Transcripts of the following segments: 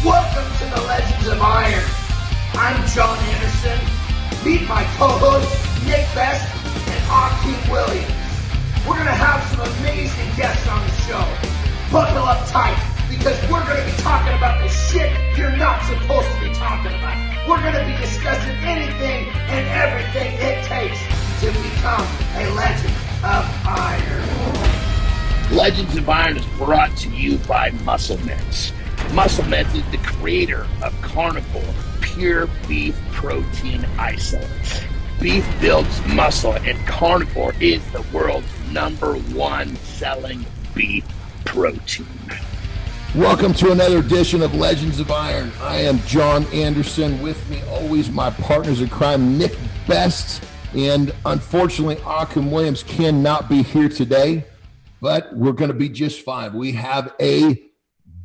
Welcome to the Legends of Iron. I'm Jon Andersen. Meet my co-hosts, Nick Best and Akeem Williams. We're going to have some amazing guests on the show. Buckle up tight, because we're going to be talking about the shit you're not supposed to be talking about. We're going to be discussing anything and everything it takes to become a Legend of Iron. Legends of Iron is brought to you by Muscle Meds. Muscle Meds is the creator of Carnivore Pure Beef Protein Isolates. Beef builds muscle, and Carnivore is the world's #1 selling beef protein. Welcome to another edition of Legends of Iron. I am Jon Andersen. With me always my partners in crime, Nick Best, and unfortunately Akeem Williams cannot be here today, but we're going to be just fine. We have a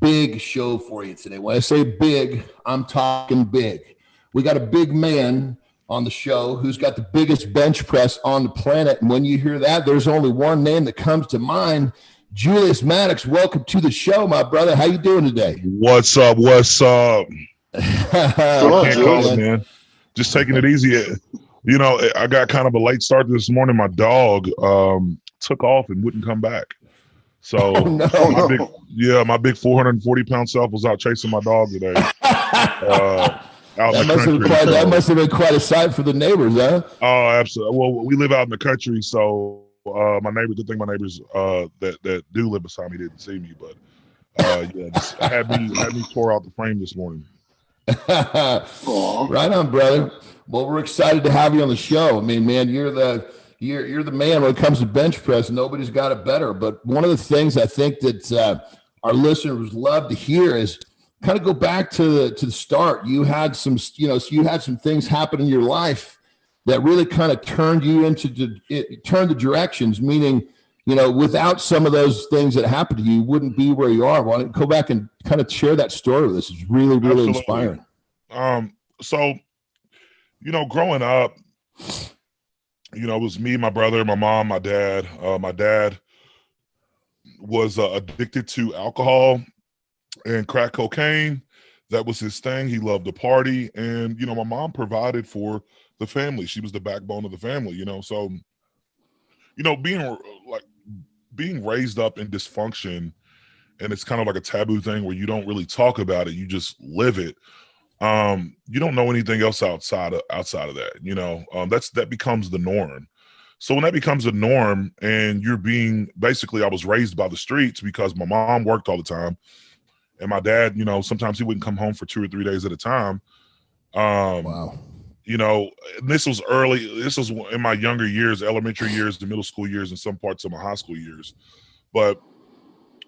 big show for you today. When I say big, I'm talking big. We got a big man on the show who's got the biggest bench press on the planet. And when you hear that, there's only one name that comes to mind. Julius Maddox, welcome to the show, my brother. How you doing today? What's up? Can't call it, man. Just taking it easy. You know, I got kind of a late start this morning. My dog took off and wouldn't come back. So my big 440-pound self was out chasing my dog today. That must have been quite a sight for the neighbors, huh? Oh, absolutely. Well, we live out in the country, so my neighbors, good thing my neighbors that do live beside me didn't see me, but just had me tore out the frame this morning. Right on, brother. Well, we're excited to have you on the show. I mean, man, you're the man when it comes to bench press. Nobody's got it better. But one of the things I think that our listeners love to hear is kind of go back to the start. You had some things happen in your life that really kind of turned you turned the directions, meaning, without some of those things that happened to you, you wouldn't be where you are. Why don't you go back and kind of share that story with us? It's really, really inspiring. So, growing up, it was me, my brother, my mom, my dad. My dad was addicted to alcohol and crack cocaine. That was his thing. He loved to party. And, my mom provided for the family. She was the backbone of the family, So, being raised up in dysfunction, and it's kind of like a taboo thing where you don't really talk about it. You just live it. You don't know anything else outside of that, that becomes the norm. So when that becomes a norm and you're I was raised by the streets because my mom worked all the time and my dad, sometimes he wouldn't come home for 2 or 3 days at a time. Wow. This was in my younger years, elementary years, the middle school years, and some parts of my high school years. But,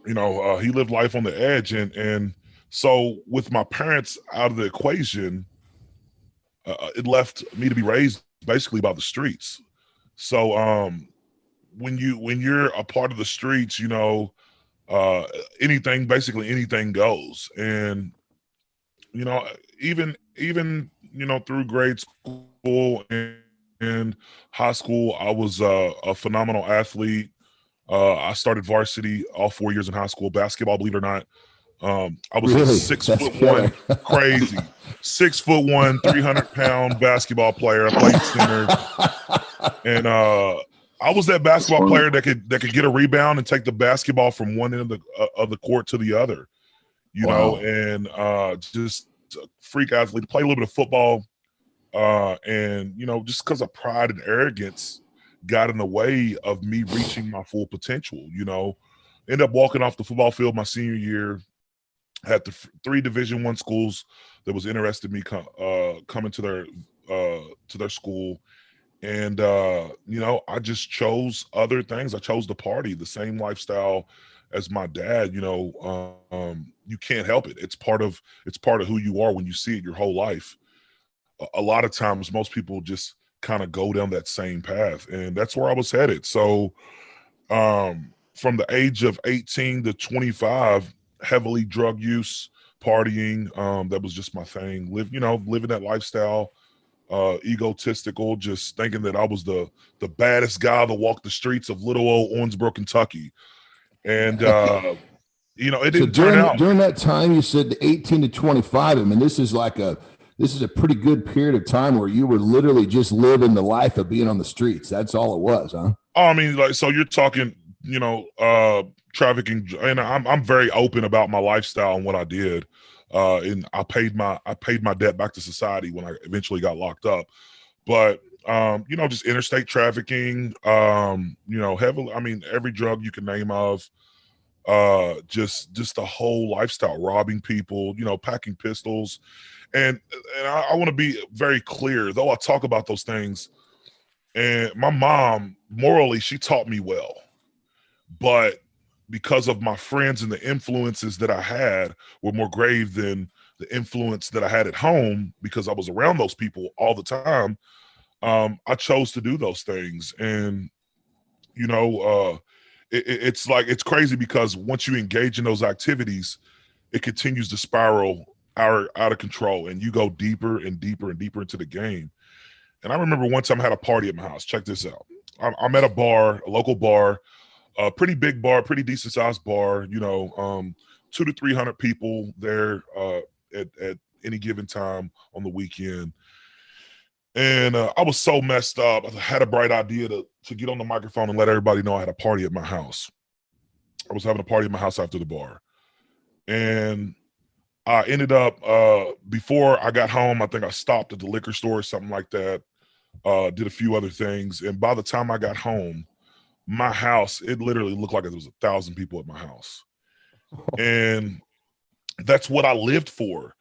he lived life on the edge. And so with my parents out of the equation, it left me to be raised basically by the streets. So when you're a part of the streets, anything goes. And, even through grade school and high school, I was a phenomenal athlete. I started varsity all 4 years in high school, basketball, believe it or not. I was really? 6'1", crazy, 6'1", 300-pound basketball player. I played center, and I was that basketball player that could get a rebound and take the basketball from one end of the court to the other, and just a freak athlete. Play a little bit of football, and just because of pride and arrogance got in the way of me reaching my full potential. Ended up walking off the football field my senior year. Had the 3 Division I schools that was interested in me coming to their school. And, I just chose other things. I chose to party, the same lifestyle as my dad. You can't help it. It's part of who you are when you see it your whole life. A lot of times, most people just kind of go down that same path. And that's where I was headed. So from the age of 18 to 25, heavily drug use, partying, that was just my thing. Living that lifestyle, egotistical, just thinking that I was the baddest guy to walk the streets of little old Owensboro, Kentucky. And you know, it So didn't turn out. during that time, you said 18 to 25. I mean, this is a pretty good period of time where you were literally just living the life of being on the streets. That's all it was, huh? Oh, I mean, like, so you're talking, you know, trafficking, and I'm very open about my lifestyle and what I did. And I paid my debt back to society when I eventually got locked up. But you know, just interstate trafficking, you know, heavily, I mean, every drug you can name of, just the whole lifestyle, robbing people, you know, packing pistols. And I want to be very clear, though I talk about those things, and my mom, morally, she taught me well. But because of my friends and the influences that I had were more grave than the influence that I had at home, because I was around those people all the time, I chose to do those things. And, you know, it's like, it's crazy because once you engage in those activities, it continues to spiral out of control, and you go deeper and deeper and deeper into the game. And I remember one time I had a party at my house. Check this out. I'm at a bar, a local bar, a pretty big bar, pretty decent sized bar, you know, 200 to 300 people there at any given time on the weekend. And I was so messed up. I had a bright idea to get on the microphone and let everybody know I had a party at my house. I was having a party at my house after the bar. And I ended up, before I got home, I think I stopped at the liquor store or something like that, did a few other things. And by the time I got home, my house, it literally looked like there was 1,000 people at my house. And that's what I lived for.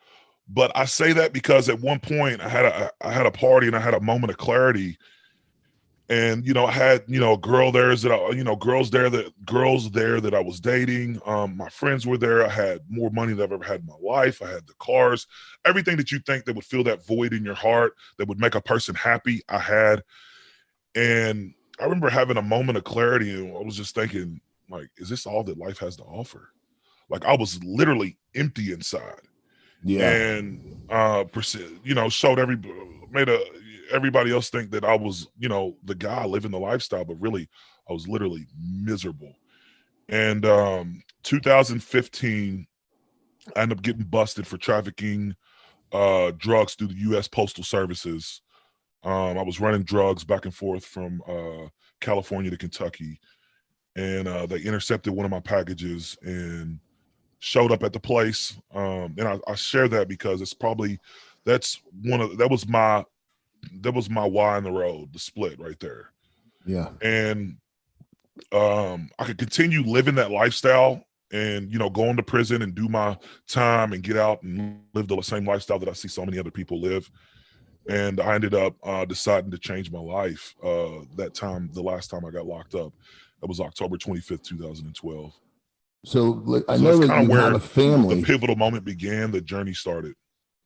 But I say that because at one point I had a party and I had a moment of clarity. And, you know, I had, you know, girls there that I was dating. My friends were there. I had more money than I've ever had in my life. I had the cars, everything that you think that would fill that void in your heart, that would make a person happy, I had. And I remember having a moment of clarity, and I was just thinking, like, is this all that life has to offer? Like, I was literally empty inside. Yeah. And you know, made everybody else think that I was, you know, the guy living the lifestyle, but really I was literally miserable. And 2015, I ended up getting busted for trafficking drugs through the U.S. Postal Services. I was running drugs back and forth from California to Kentucky, and they intercepted one of my packages and showed up at the place. And I share that because that was my why in the road, the split right there. Yeah. And I could continue living that lifestyle and, you know, going to prison and do my time and get out and live the same lifestyle that I see so many other people live. And I ended up deciding to change my life. The last time I got locked up, that was October 25th, 2012. So I know that you have a family. The pivotal moment began, the journey started.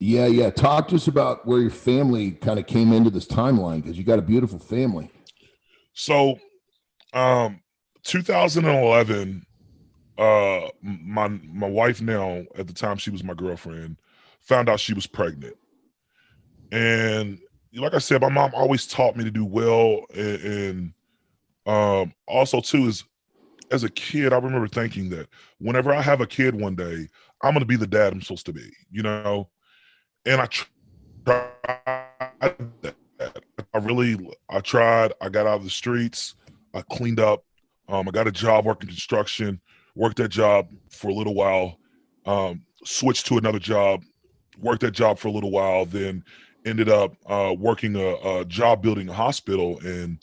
Yeah, yeah. Talk to us about where your family kind of came into this timeline, because you got a beautiful family. So 2011, my wife now, at the time she was my girlfriend, found out she was pregnant. And like I said, my mom always taught me to do well. And also too, is as a kid, I remember thinking that whenever I have a kid one day, I'm going to be the dad I'm supposed to be, you know? And I tried that. I tried. I got out of the streets. I cleaned up. I got a job working construction, worked that job for a little while, switched to another job, worked that job for a little while, then ended up working a job building a hospital. And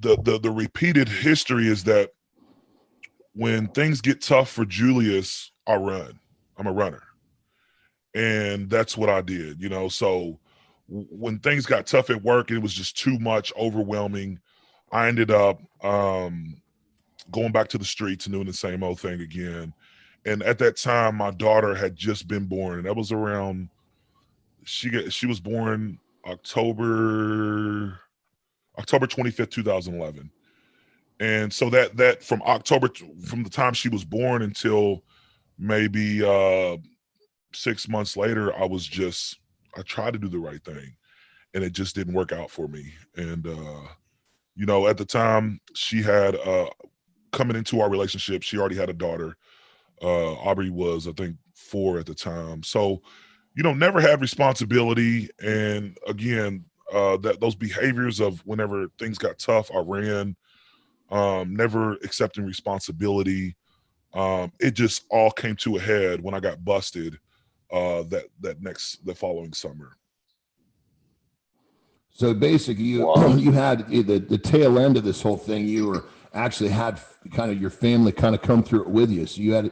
the repeated history is that when things get tough for Julius, I run. I'm a runner. And that's what I did, you know? So when things got tough at work, it was just too much, overwhelming. I ended up going back to the streets and doing the same old thing again. And at that time, my daughter had just been born. And that was around, she was born October 25th, 2011. And so that from from the time she was born until maybe 6 months later, I tried to do the right thing, and it just didn't work out for me. And, you know, at the time she had coming into our relationship, she already had a daughter. Aubrey was, I think, 4 at the time. So, never had responsibility. And again, those behaviors of whenever things got tough, I ran, never accepting responsibility. It just all came to a head when I got busted the following summer. So basically, you had the tail end of this whole thing. You were actually had kind of your family kind of come through it with you, so you had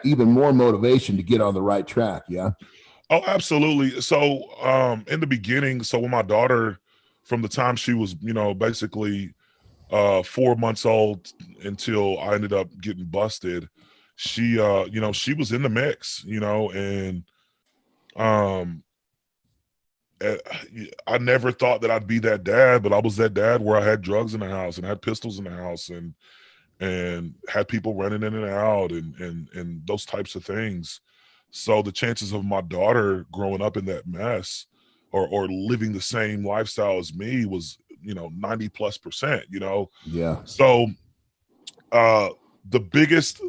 even more motivation to get on the right track. Yeah. Oh, absolutely. So in the beginning, so when my daughter, from the time she was basically 4 months old until I ended up getting busted, she she was in the mix, and I never thought that I'd be that dad, but I was that dad where I had drugs in the house and had pistols in the house and had people running in and out and those types of things. So the chances of my daughter growing up in that mess or living the same lifestyle as me was 90+%. Yeah. So the biggest,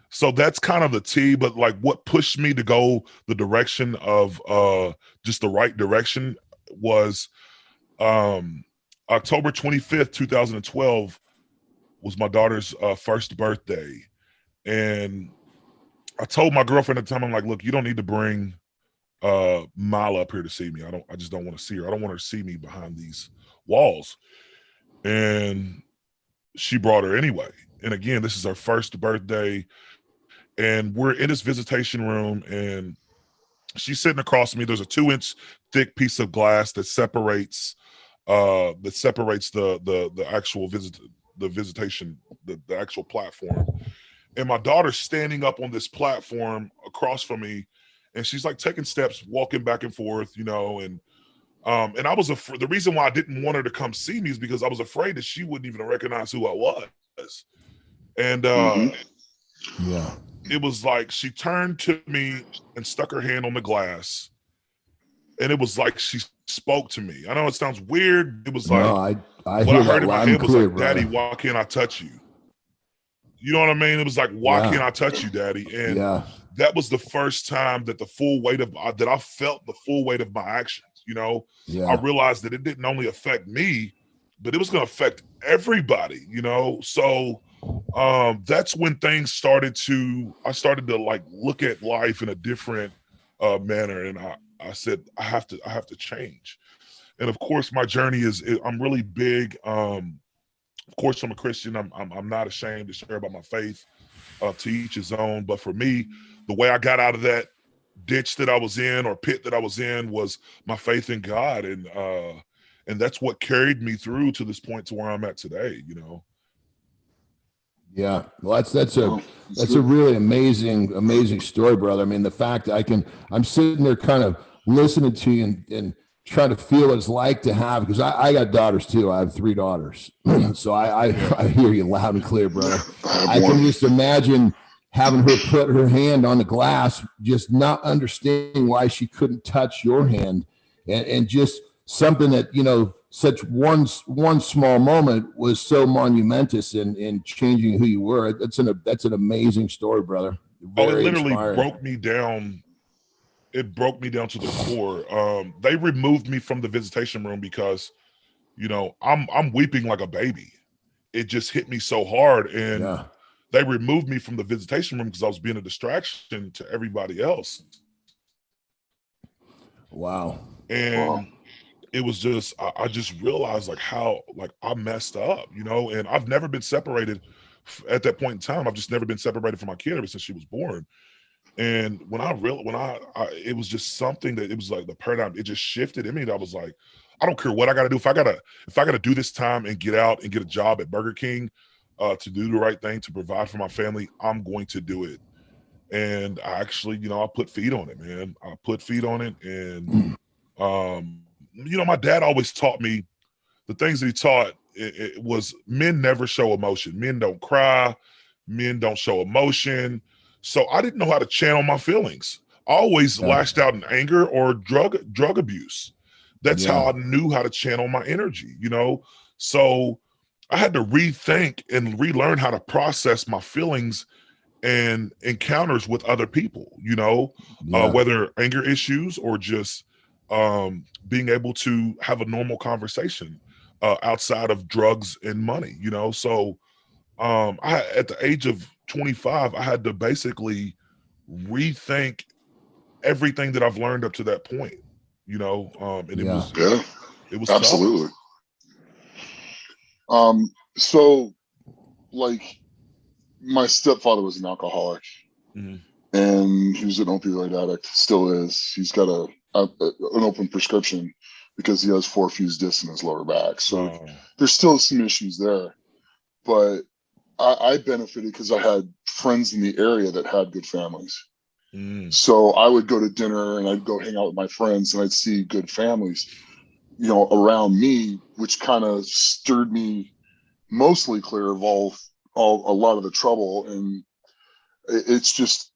so that's kind of the T, but like what pushed me to go the direction of just the right direction was October 25th, 2012 was my daughter's first birthday. And I told my girlfriend at the time, I'm like, look, you don't need to bring Mila up here to see me. I just don't want to see her. I don't want her to see me behind these walls. And she brought her anyway. And again, this is her first birthday. And we're in this visitation room, and she's sitting across from me. There's a 2-inch thick piece of glass that separates the actual visitation, the actual platform. And my daughter's standing up on this platform across from me, and she's like taking steps, walking back and forth, and I was the reason why I didn't want her to come see me is because I was afraid that she wouldn't even recognize who I was. And yeah. It was like she turned to me and stuck her hand on the glass, and it was like she spoke to me. I know it sounds weird. It was like, no, I what hear I heard that in my loud head and was clear, like, Daddy, why can't I touch you? You know what I mean? It was like, why can't I touch you, Daddy? And that was the first time that that I felt the full weight of my actions. I realized that it didn't only affect me, but it was going to affect everybody, So that's when things I started to like look at life in a different manner. And I said, I have to change. And of course my journey I'm really big. Of course I'm a Christian. I'm not ashamed to share about my faith, to each his own. But for me, the way I got out of that ditch that I was in or pit that I was in was my faith in God. And that's what carried me through to this point to where I'm at today, Yeah, well, that's a really amazing story, brother. I mean, the fact that I'm sitting there kind of listening to you and trying to feel what it's like to have, because I got daughters too. I have 3 daughters, so I hear you loud and clear, brother. I can just imagine having her put her hand on the glass, just not understanding why she couldn't touch your hand, and just something that such one small moment was so monumentous in changing who you were. That's an amazing story, brother. Very it literally inspiring. broke me down. It broke me down to the core. They removed me from the visitation room because, I'm weeping like a baby. It just hit me so hard, and they removed me from the visitation room because I was being a distraction to everybody else. Wow. And it was just, I just realized like how like I messed up, and I've never been separated at that point in time. I've just never been separated from my kid ever since she was born. And when it was just something that it was like the paradigm, it just shifted in me. That I was like, I don't care what I got to do. If I gotta do this time and get out and get a job at Burger King, to do the right thing, to provide for my family, I'm going to do it. And I actually, I put feet on it, man. I put feet on it. And, my dad always taught me the things that he taught. It was men never show emotion. Men don't cry. Men don't show emotion. So I didn't know how to channel my feelings. I always lashed out in anger or drug abuse. That's how I knew how to channel my energy, So I had to rethink and relearn how to process my feelings and encounters with other people, Yeah. whether anger issues or just being able to have a normal conversation outside of drugs and money, So at the age of 25, I had to basically rethink everything that I've learned up to that point, and it was absolutely. tough. So like my stepfather was an alcoholic, Mm-hmm. and he was an opioid addict, still is. He's got an open prescription because he has 4 fused discs in his lower back. So there's still some issues there, but I benefited because I had friends in the area that had good families. So I would go to dinner and I'd go hang out with my friends and I'd see good families, around me, which kind of stirred me mostly clear of a lot of the trouble. And it's just,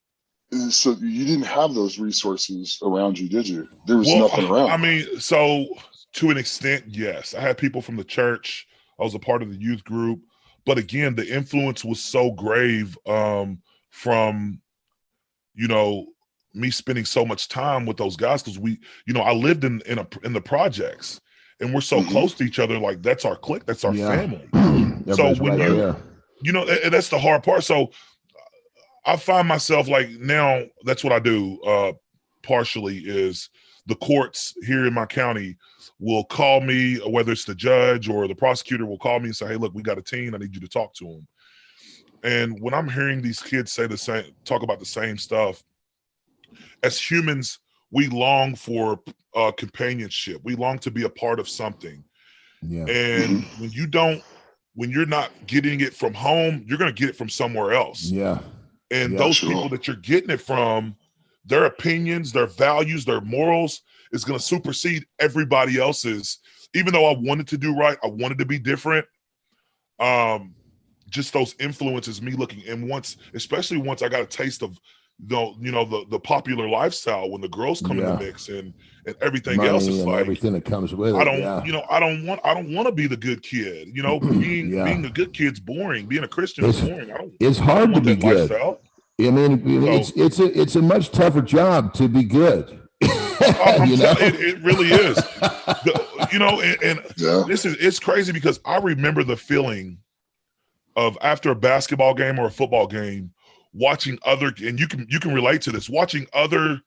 so you didn't have those resources around you, did you? There was nothing around. I mean, so to an extent, yes. I had people from the church. I was a part of the youth group. But again, the influence was so grave from, me spending so much time with those guys because I lived in the projects and we're so close to each other. Like that's our clique, that's our family. So when and that's the hard part. So I find myself like now that's what I do partially is the courts here in my county will call me, whether it's the judge or the prosecutor will call me and say, hey, look, we got a teen. I need you to talk to them. And when I'm hearing these kids talk about the same stuff, as humans, we long for companionship. We long to be a part of something. Yeah. And when you're not getting it from home, you're going to get it from somewhere else. Yeah. And those people that you're getting it from, their opinions, their values, their morals is going to supersede everybody else's. Even though I wanted to do right, I wanted to be different. Just those influences, me looking, and especially once I got a taste of the popular lifestyle when the girls come in the mix and everything money else is and like everything that comes with it. I don't want to be the good kid. Being a good kid's boring. Being a Christian is boring. It's hard to be good. Lifestyle. I mean, it's a much tougher job to be good. It really is. It's crazy because I remember the feeling of after a basketball game or a football game, watching and you can relate to this, watching other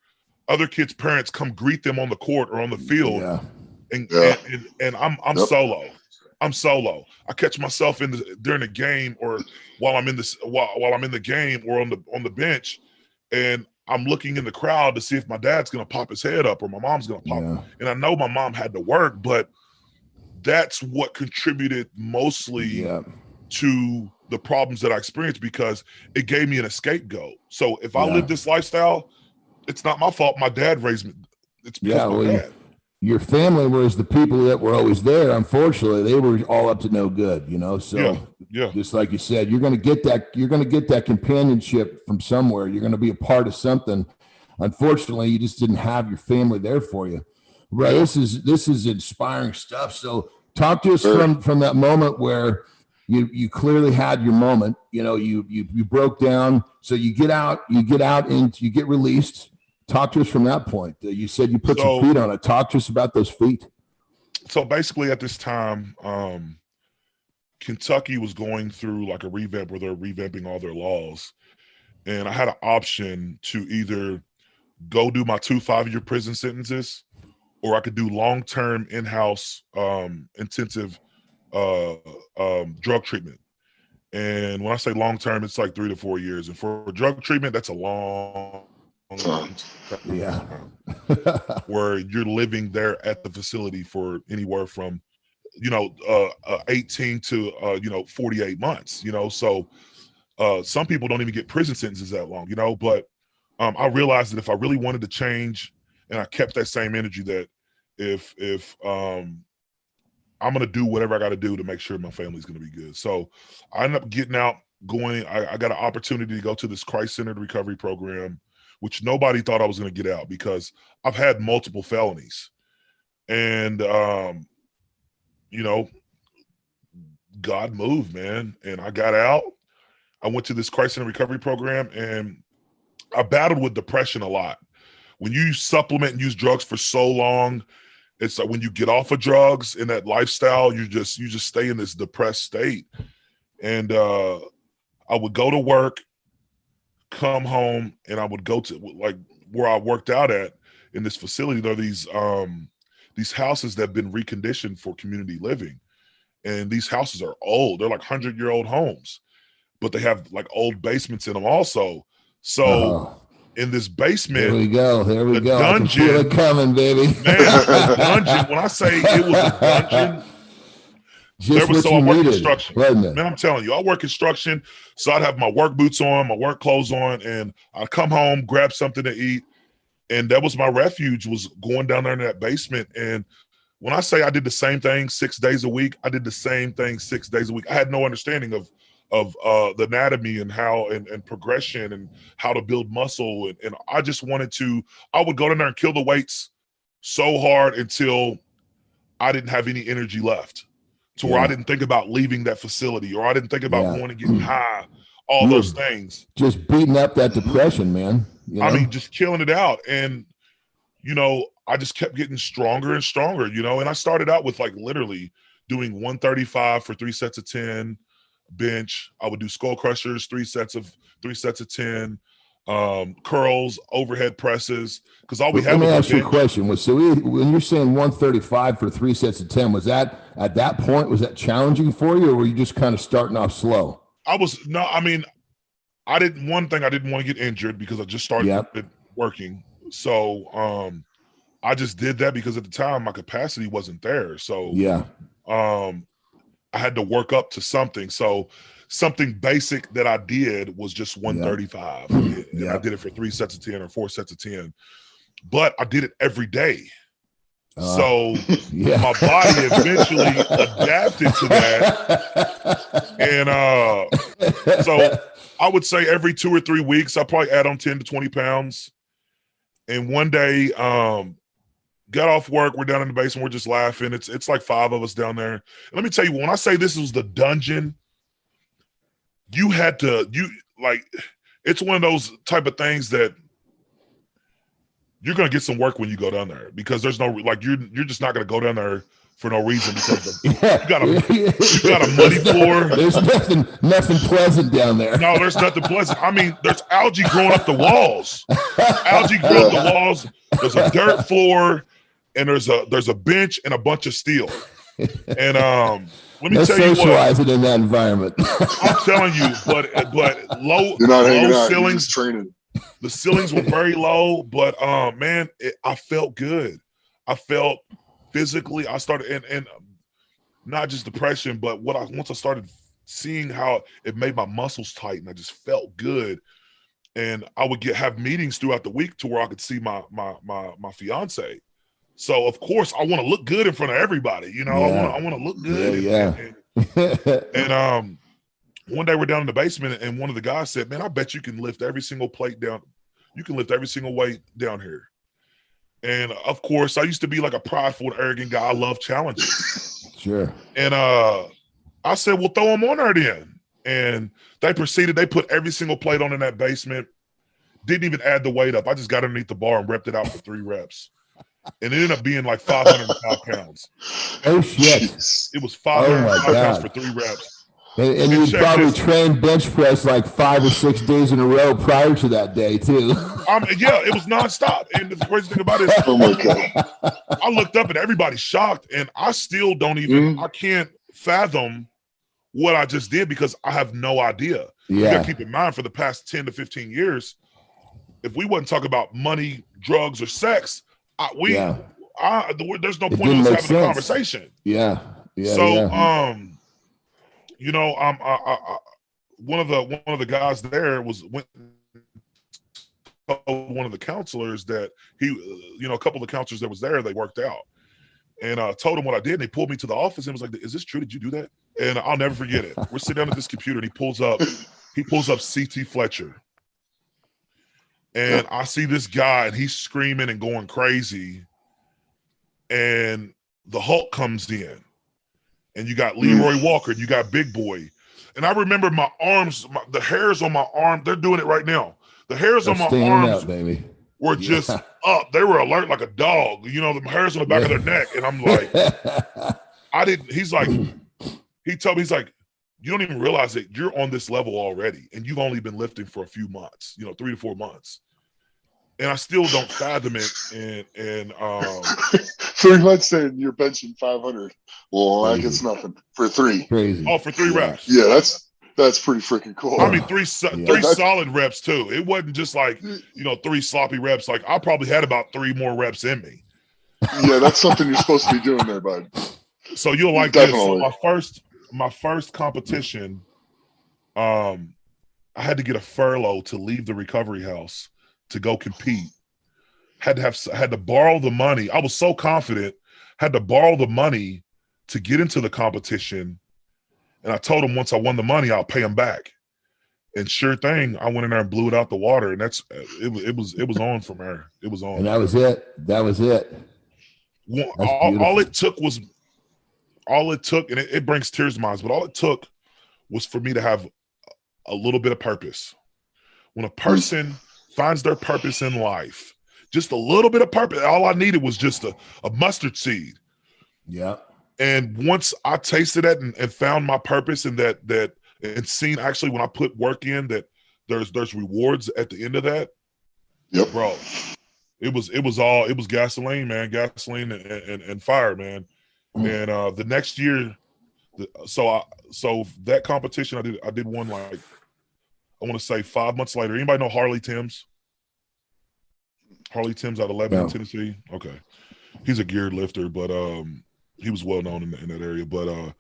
kids' parents come greet them on the court or on the field, and I'm solo. I'm solo. I catch myself during the game or while I'm in the game or on the bench, and I'm looking in the crowd to see if my dad's gonna pop his head up or my mom's gonna pop. And I know my mom had to work, but that's what contributed mostly to the problems that I experienced because it gave me an scapegoat. So if I live this lifestyle, it's not my fault. My dad raised me. It's because of my dad. Your family was the people that were always there. Unfortunately, they were all up to no good, So just like you said, you're going to get that companionship from somewhere. You're going to be a part of something. Unfortunately, you just didn't have your family there for you. Right. This is inspiring stuff. So talk to us from that moment where you clearly had your moment, you broke down. So you get out and you get released. Talk to us from that point. You said you put some feet on it. Talk to us about those feet. So basically at this time, Kentucky was going through like a revamp where they're revamping all their laws. And I had an option to either go do my 2 5-year prison sentences, or I could do long-term in-house intensive drug treatment. And when I say long-term, it's like 3 to 4 years. And for drug treatment, that's a long where you're living there at the facility for anywhere from 18 to 48 months, so some people don't even get prison sentences that long, but I realized that if I really wanted to change and I kept that same energy, that if I'm going to do whatever I got to do to make sure my family's going to be good. So I ended up getting out, I got an opportunity to go to this Christ-centered recovery program, which nobody thought I was going to get out because I've had multiple felonies. And, God moved, man. And I got out. I went to this crisis and recovery program, and I battled with depression a lot. When you supplement and use drugs for so long, it's like when you get off of drugs in that lifestyle, you just stay in this depressed state. And I would go to work, come home, and I would go to like where I worked out at in this facility. There are these houses that have been reconditioned for community living. And these houses are old. They're like 100-year-old homes, but they have like old basements in them also. So in this basement, there we go. The dungeon, I can feel it coming, baby. Man, the dungeon. When I say it was a dungeon, just what I you work needed, construction. wasn't it? Man, I'm telling you, I work construction. So I'd have my work boots on, my work clothes on, and I'd come home, grab something to eat. And that was my refuge, was going down there in that basement. And when I say I did the same thing 6 days a week, I did the same thing 6 days a week. I had no understanding of the anatomy and how and progression and how to build muscle. And I just wanted to, I would go down there and kill the weights so hard until I didn't have any energy left, to where I didn't think about leaving that facility, or I didn't think about going and getting high, all those things. Just beating up that depression, man. You know? I mean, just killing it out. And, you know, I just kept getting stronger and stronger, you know, and I started out with like literally doing 135 for 3 sets of 10 bench. I would do skull crushers, 3 sets of 10, curls, overhead presses. Because all we had was let me ask you a bench. question. So when you're saying 135 for 3 sets of 10, was that at that point, was that challenging for you, or were you just kind of starting off slow? I didn't want to get injured because I just started working. So I just did that because at the time my capacity wasn't there. So I had to work up to something. So something basic that I did was just 135. And I did it for 3 sets of 10 or 4 sets of 10. But I did it every day. So my body eventually adapted to that. And so I would say every 2 or 3 weeks, I probably add on 10 to 20 pounds. And one day, got off work, we're down in the basement, we're just laughing. It's like 5 of us down there. And let me tell you, when I say this was the dungeon, it's one of those type of things that you're going to get some work when you go down there, because there's no, like, you're just not going to go down there for no reason, because you got a muddy floor. There's nothing pleasant down there. No, there's nothing pleasant. I mean, there's algae growing up the walls. There's a dirt floor, and there's a bench and a bunch of steel. And let me tell you what, socializing in that environment. I'm telling you, but low ceilings. Training. The ceilings were very low, but man, I felt good. I felt physically. I started, and not just depression, but once I started seeing how it made my muscles tight, and I just felt good. And I would have meetings throughout the week to where I could see my fiance. So of course I want to look good in front of everybody, you know. I want to look good. And one day we're down in the basement, and one of the guys said, "Man, I bet you can lift every single plate down. You can lift every single weight down here." And of course, I used to be like a prideful and arrogant guy. I love challenges. Sure. And I said, "Well, throw them on there then." And they put every single plate on in that basement. Didn't even add the weight up. I just got underneath the bar and repped it out for 3 reps. And it ended up being like 505 pounds. Oh, shit. It was 505 pounds for 3 reps. And you probably trained bench press like 5 or 6 days in a row prior to that day, too. Yeah, it was nonstop. And the crazy thing about it is, Oh my God. I looked up and everybody's shocked. And I still don't even, I can't fathom what I just did, because I have no idea. You got to keep in mind, for the past 10 to 15 years, if we wasn't talking about money, drugs, or sex, there's no point in us having a conversation. You know, one of the guys there went told one of the counselors that a couple of the counselors that was there, they worked out, and told him what I did. And they pulled me to the office and was like, "Is this true? Did you do that?" And I'll never forget it. We're sitting down at this computer, and he pulls up CT Fletcher. And I see this guy, and he's screaming and going crazy. And the Hulk comes in. and you got Leroy Walker, and you got Big Boy. And I remember my arms, the hairs on my arm, they're doing it right now. The hairs on my arms baby. were just up. They were alert like a dog. You know, the hairs on the back of their neck. And I'm like, he's like, he told me, he's like, you don't even realize that you're on this level already. And you've only been lifting for a few months, 3 to 4 months. And I still don't fathom it. And 3 months saying you're benching 500. Well, that gets nothing for 3. Crazy. Oh, for 3 reps. Yeah, that's pretty freaking cool. I mean, three solid reps too. It wasn't just like 3 sloppy reps. Like I probably had about 3 more reps in me. Yeah, that's something you're supposed to be doing there, bud. So you'll like Definitely. this. So my first competition, I had to get a furlough to leave the recovery house to go compete. Had to borrow the money. I was so confident. Had to borrow the money to get into the competition. And I told him once I won the money, I'll pay him back. And sure thing, I went in there and blew it out the water. And it was on from there. It was on. And that was it. All it took, and it brings tears to my eyes, but all it took was for me to have a little bit of purpose. When a person finds their purpose in life, just a little bit of purpose, all I needed was just a mustard seed. Yeah. And once I tasted that and found my purpose and and seen actually when I put work in that there's rewards at the end of that. Yep. Bro, it was gasoline, man, gasoline and fire, man. And the next year, so that competition I did one like I want to say 5 months later. Anybody know Harley Timms? Harley Timms out of Lebanon, Tennessee. Okay, he's a geared lifter, but he was well known in that area. But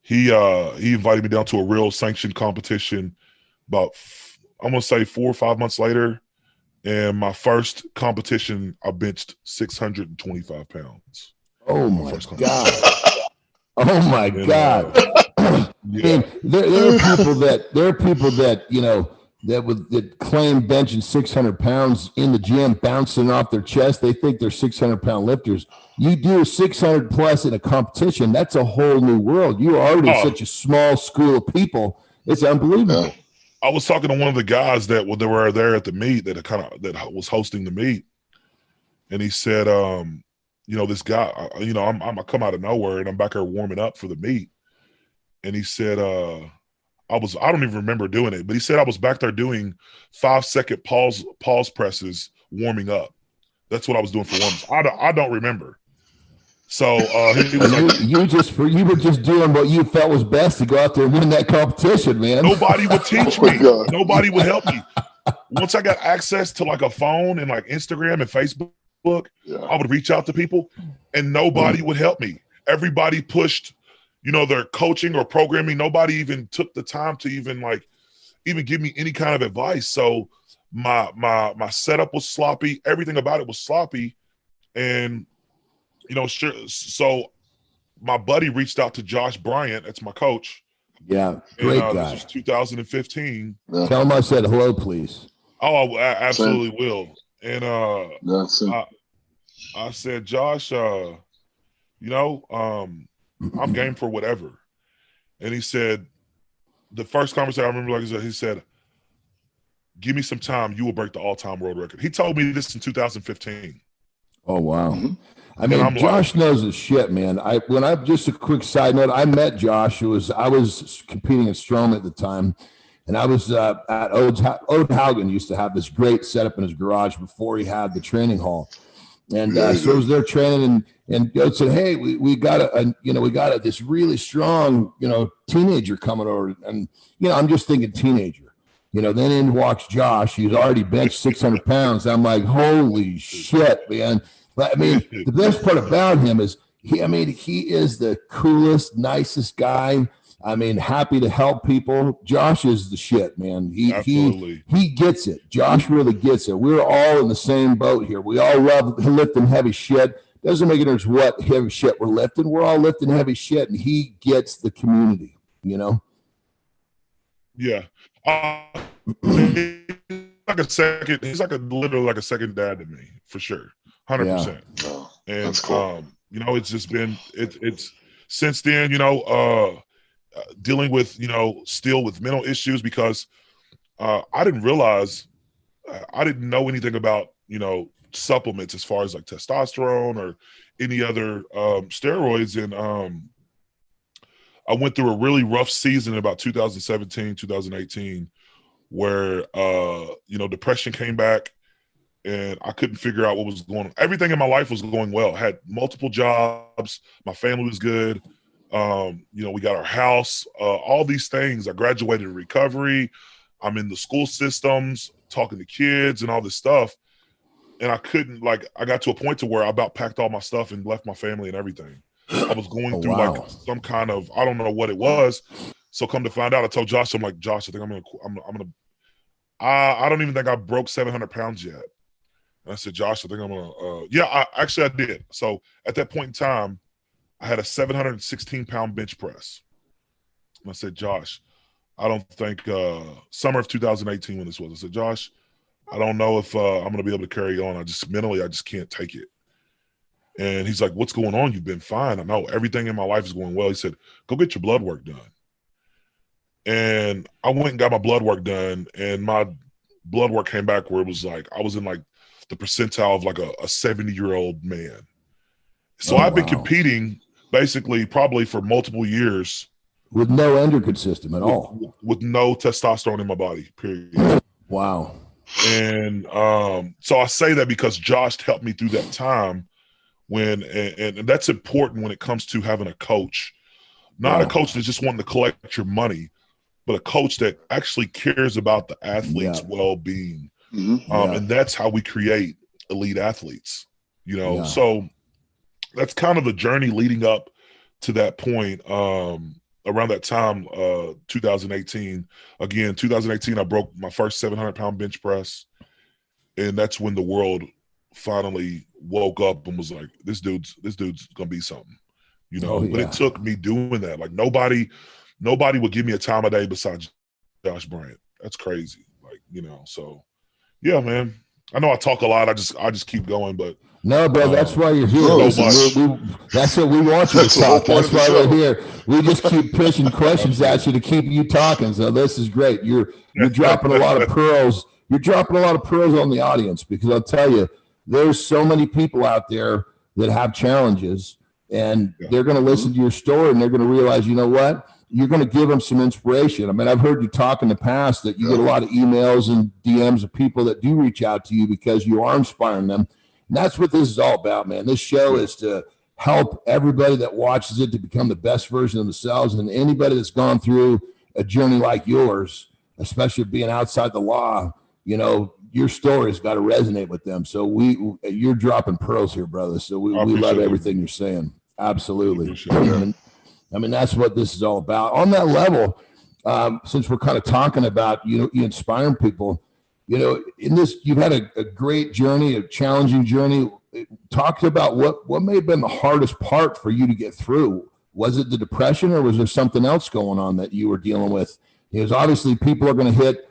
he invited me down to a real sanctioned competition about I'm gonna say 4 or 5 months later. And my first competition, I benched 625 pounds. Oh my God. Oh my God. Yeah. There are people that that claim benching 600 pounds in the gym, bouncing off their chest. They think they're 600-pound lifters. You do 600 plus in a competition, that's a whole new world. You're already such a small school of people. It's unbelievable. I was talking to one of the guys that were there at the meet that was hosting the meet, and he said, this guy, I come out of nowhere and I'm back there warming up for the meet, and he said, I don't even remember doing it, but he said I was back there doing 5-second pause presses warming up. That's what I was doing for warm-ups. I don't remember. So he was like, you were just doing what you felt was best to go out there and win that competition, man. Nobody would teach me. Nobody would help me. Once I got access to like a phone and like Instagram and Facebook, I would reach out to people and nobody would help me. Everybody pushed, their coaching or programming. Nobody even took the time to even give me any kind of advice. So my setup was sloppy. Everything about it was sloppy. And sure. So my buddy reached out to Josh Bryant. That's my coach. Yeah, great guy. This was 2015. Yeah. Tell him I said hello, please. Oh, I absolutely will. And I said, Josh, I'm game for whatever. And he said, the first conversation I remember, he said, give me some time. You will break the all-time world record. He told me this in 2015. Oh, wow. Mm-hmm. I mean, Josh knows his shit, man. Just a quick side note, I met Josh. I was competing in strongman at the time, and I was at Ode Haugen used to have this great setup in his garage before he had the training hall. And so I was there training, and Ode said, "Hey, we got this really strong, teenager coming over." And I'm just thinking teenager. Then in walks Josh. He's already benched 600 pounds. I'm like, holy shit, man. But I mean, the best part about him is he is the coolest, nicest guy. I mean, happy to help people. Josh is the shit, man. He gets it. Josh really gets it. We're all in the same boat here. We all love lifting heavy shit. Doesn't make a difference what heavy shit we're lifting. We're all lifting heavy shit, and he gets the community, Yeah. He's literally like a second dad to me, for sure. 100%. Yeah. And that's cool. it's just been it's since then, dealing with, still with mental issues because I didn't realize, I didn't know anything about, supplements as far as like testosterone or any other steroids. And I went through a really rough season in about 2017, 2018, where, depression came back and I couldn't figure out what was going on. Everything in my life was going well. I had multiple jobs. My family was good. We got our house, all these things. I graduated in recovery. I'm in the school systems, talking to kids and all this stuff. And I couldn't, I got to a point to where I about packed all my stuff and left my family and everything. I was going through some kind of, I don't know what it was. So come to find out, I told Josh, I'm like, Josh, I think I don't even think I broke 700 pounds yet. And I said, Josh, I think I'm going to, I did. So at that point in time, I had a 716-pound bench press. And I said, Josh, I don't think, summer of 2018 when this was, I said, Josh, I don't know if I'm going to be able to carry on. I just can't take it. And he's like, what's going on? You've been fine. I know everything in my life is going well. He said, go get your blood work done. And I went and got my blood work done, and my blood work came back where it was like, I was in like the percentile of like a 70-year-old man. So I've been competing basically probably for multiple years. With no endocrine system at all. With no testosterone in my body, period. Wow. And so I say that because Josh helped me through that time when, and that's important when it comes to having a coach, not a coach that's just wanting to collect your money, but a coach that actually cares about the athlete's well-being. And that's how we create elite athletes, So that's kind of the journey leading up to that point. Around that time, 2018, again, 2018, I broke my first 700-pound bench press. And that's when the world finally woke up and was like, this dude's going to be something, But it took me doing that. Like nobody would give me a time of day besides Josh Bryant. That's crazy. So yeah, man. I know I talk a lot. I just keep going, but no, bro, that's why you're here. That's what we want you to talk. That's why we're here. We just keep pushing questions at you to keep you talking. So this is great. You're dropping a lot of pearls. You're dropping a lot of pearls on the audience, because I'll tell you, there's so many people out there that have challenges, and they're going to listen to your story and they're going to realize, you know what? You're going to give them some inspiration. I mean, I've heard you talk in the past that you get a lot of emails and DMs of people that do reach out to you because you are inspiring them. And that's what this is all about, man. This show is to help everybody that watches it to become the best version of themselves. And anybody that's gone through a journey like yours, especially being outside the law, your story's got to resonate with them. So you're dropping pearls here, brother. So we love everything you're saying. Absolutely. I mean, that's what this is all about. On that level, since we're kind of talking about, you inspiring people, in this, you've had a great journey, a challenging journey. Talk about what may have been the hardest part for you to get through. Was it the depression, or was there something else going on that you were dealing with? Because obviously people are going to hit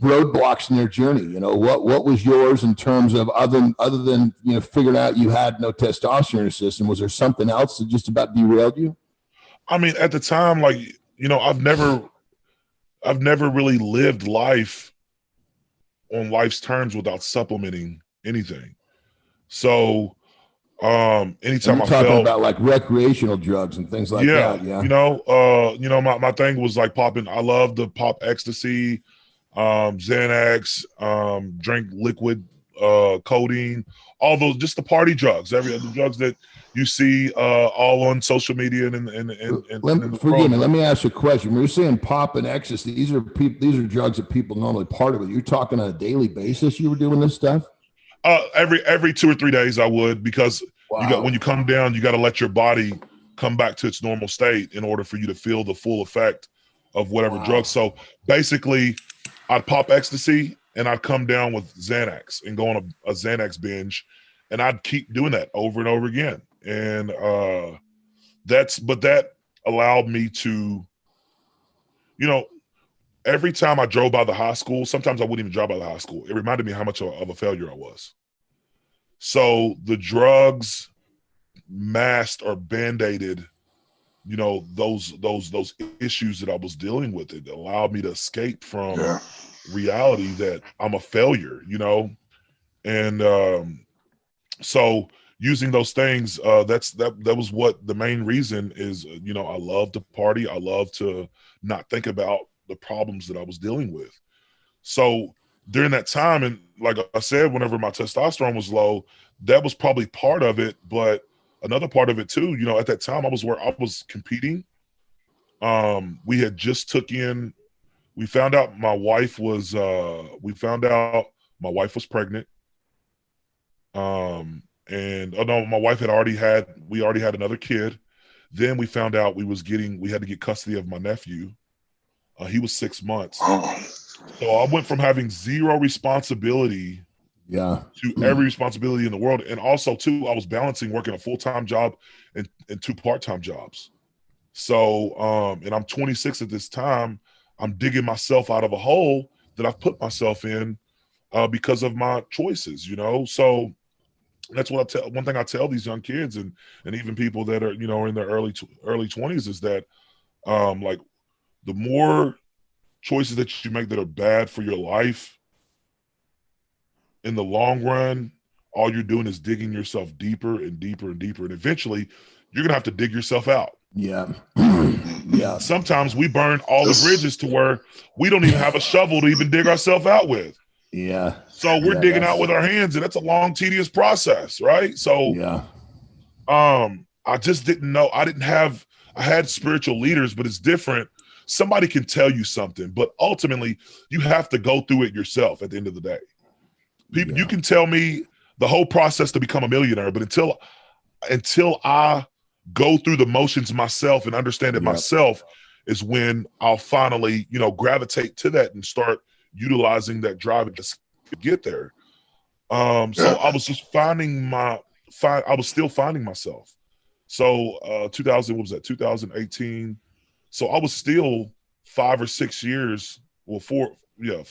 roadblocks in their journey. What was yours in terms of other than figuring out you had no testosterone in your system? Was there something else that just about derailed you? I mean, at the time, I've never really lived life on life's terms without supplementing anything. So, anytime I talking felt about like recreational drugs and things like that. Yeah. My thing was like popping. I love to pop ecstasy, Xanax, drink liquid, codeine, all those, just the party drugs, the drugs that you see all on social media and forgive me. Let me ask you a question. When you're saying pop and ecstasy, these are drugs that people normally part of it. You're talking on a daily basis. You were doing this stuff. Every 2 or 3 days I would, because when you come down, you got to let your body come back to its normal state in order for you to feel the full effect of whatever drug. So basically, I'd pop ecstasy and I'd come down with Xanax and go on a Xanax binge, and I'd keep doing that over and over again. And that allowed me to, every time I drove by the high school, sometimes I wouldn't even drive by the high school. It reminded me how much of a failure I was. So the drugs masked or band-aided you know, those issues that I was dealing with. It allowed me to escape from reality that I'm a failure, you know. And so using those things, that was what the main reason is. You know, I love to party. I love to not think about the problems that I was dealing with. So during that time, and like I said, whenever my testosterone was low, that was probably part of it. But another part of it too, you know, at that time I was competing. We had just we found out my wife was pregnant. And oh no, my wife we already had another kid. Then we found out we had to get custody of my nephew. He was 6 months. So I went from having zero responsibility to every responsibility in the world. And also too, I was balancing working a full-time job and 2 part-time jobs. So, and I'm 26 at this time. I'm digging myself out of a hole that I've put myself in because of my choices, you know? So that's what one thing I tell these young kids and even people that are, you know, in their early 20s is that, like, the more choices that you make that are bad for your life, in the long run, all you're doing is digging yourself deeper and deeper and deeper. And eventually you're going to have to dig yourself out. Yeah. Yeah. Sometimes we burn all the bridges to where we don't even have a shovel to even dig ourselves out with. Yeah. So we're digging out with our hands, and that's a long, tedious process, right? So I just didn't know. I had spiritual leaders, but it's different. Somebody can tell you something, but ultimately you have to go through it yourself at the end of the day. People, you can tell me the whole process to become a millionaire, but until I go through the motions myself and understand it myself is when I'll finally, you know, gravitate to that and start utilizing that drive to get there. So I was just I was still finding myself. So 2018. So I was still 5 or 6 years, 4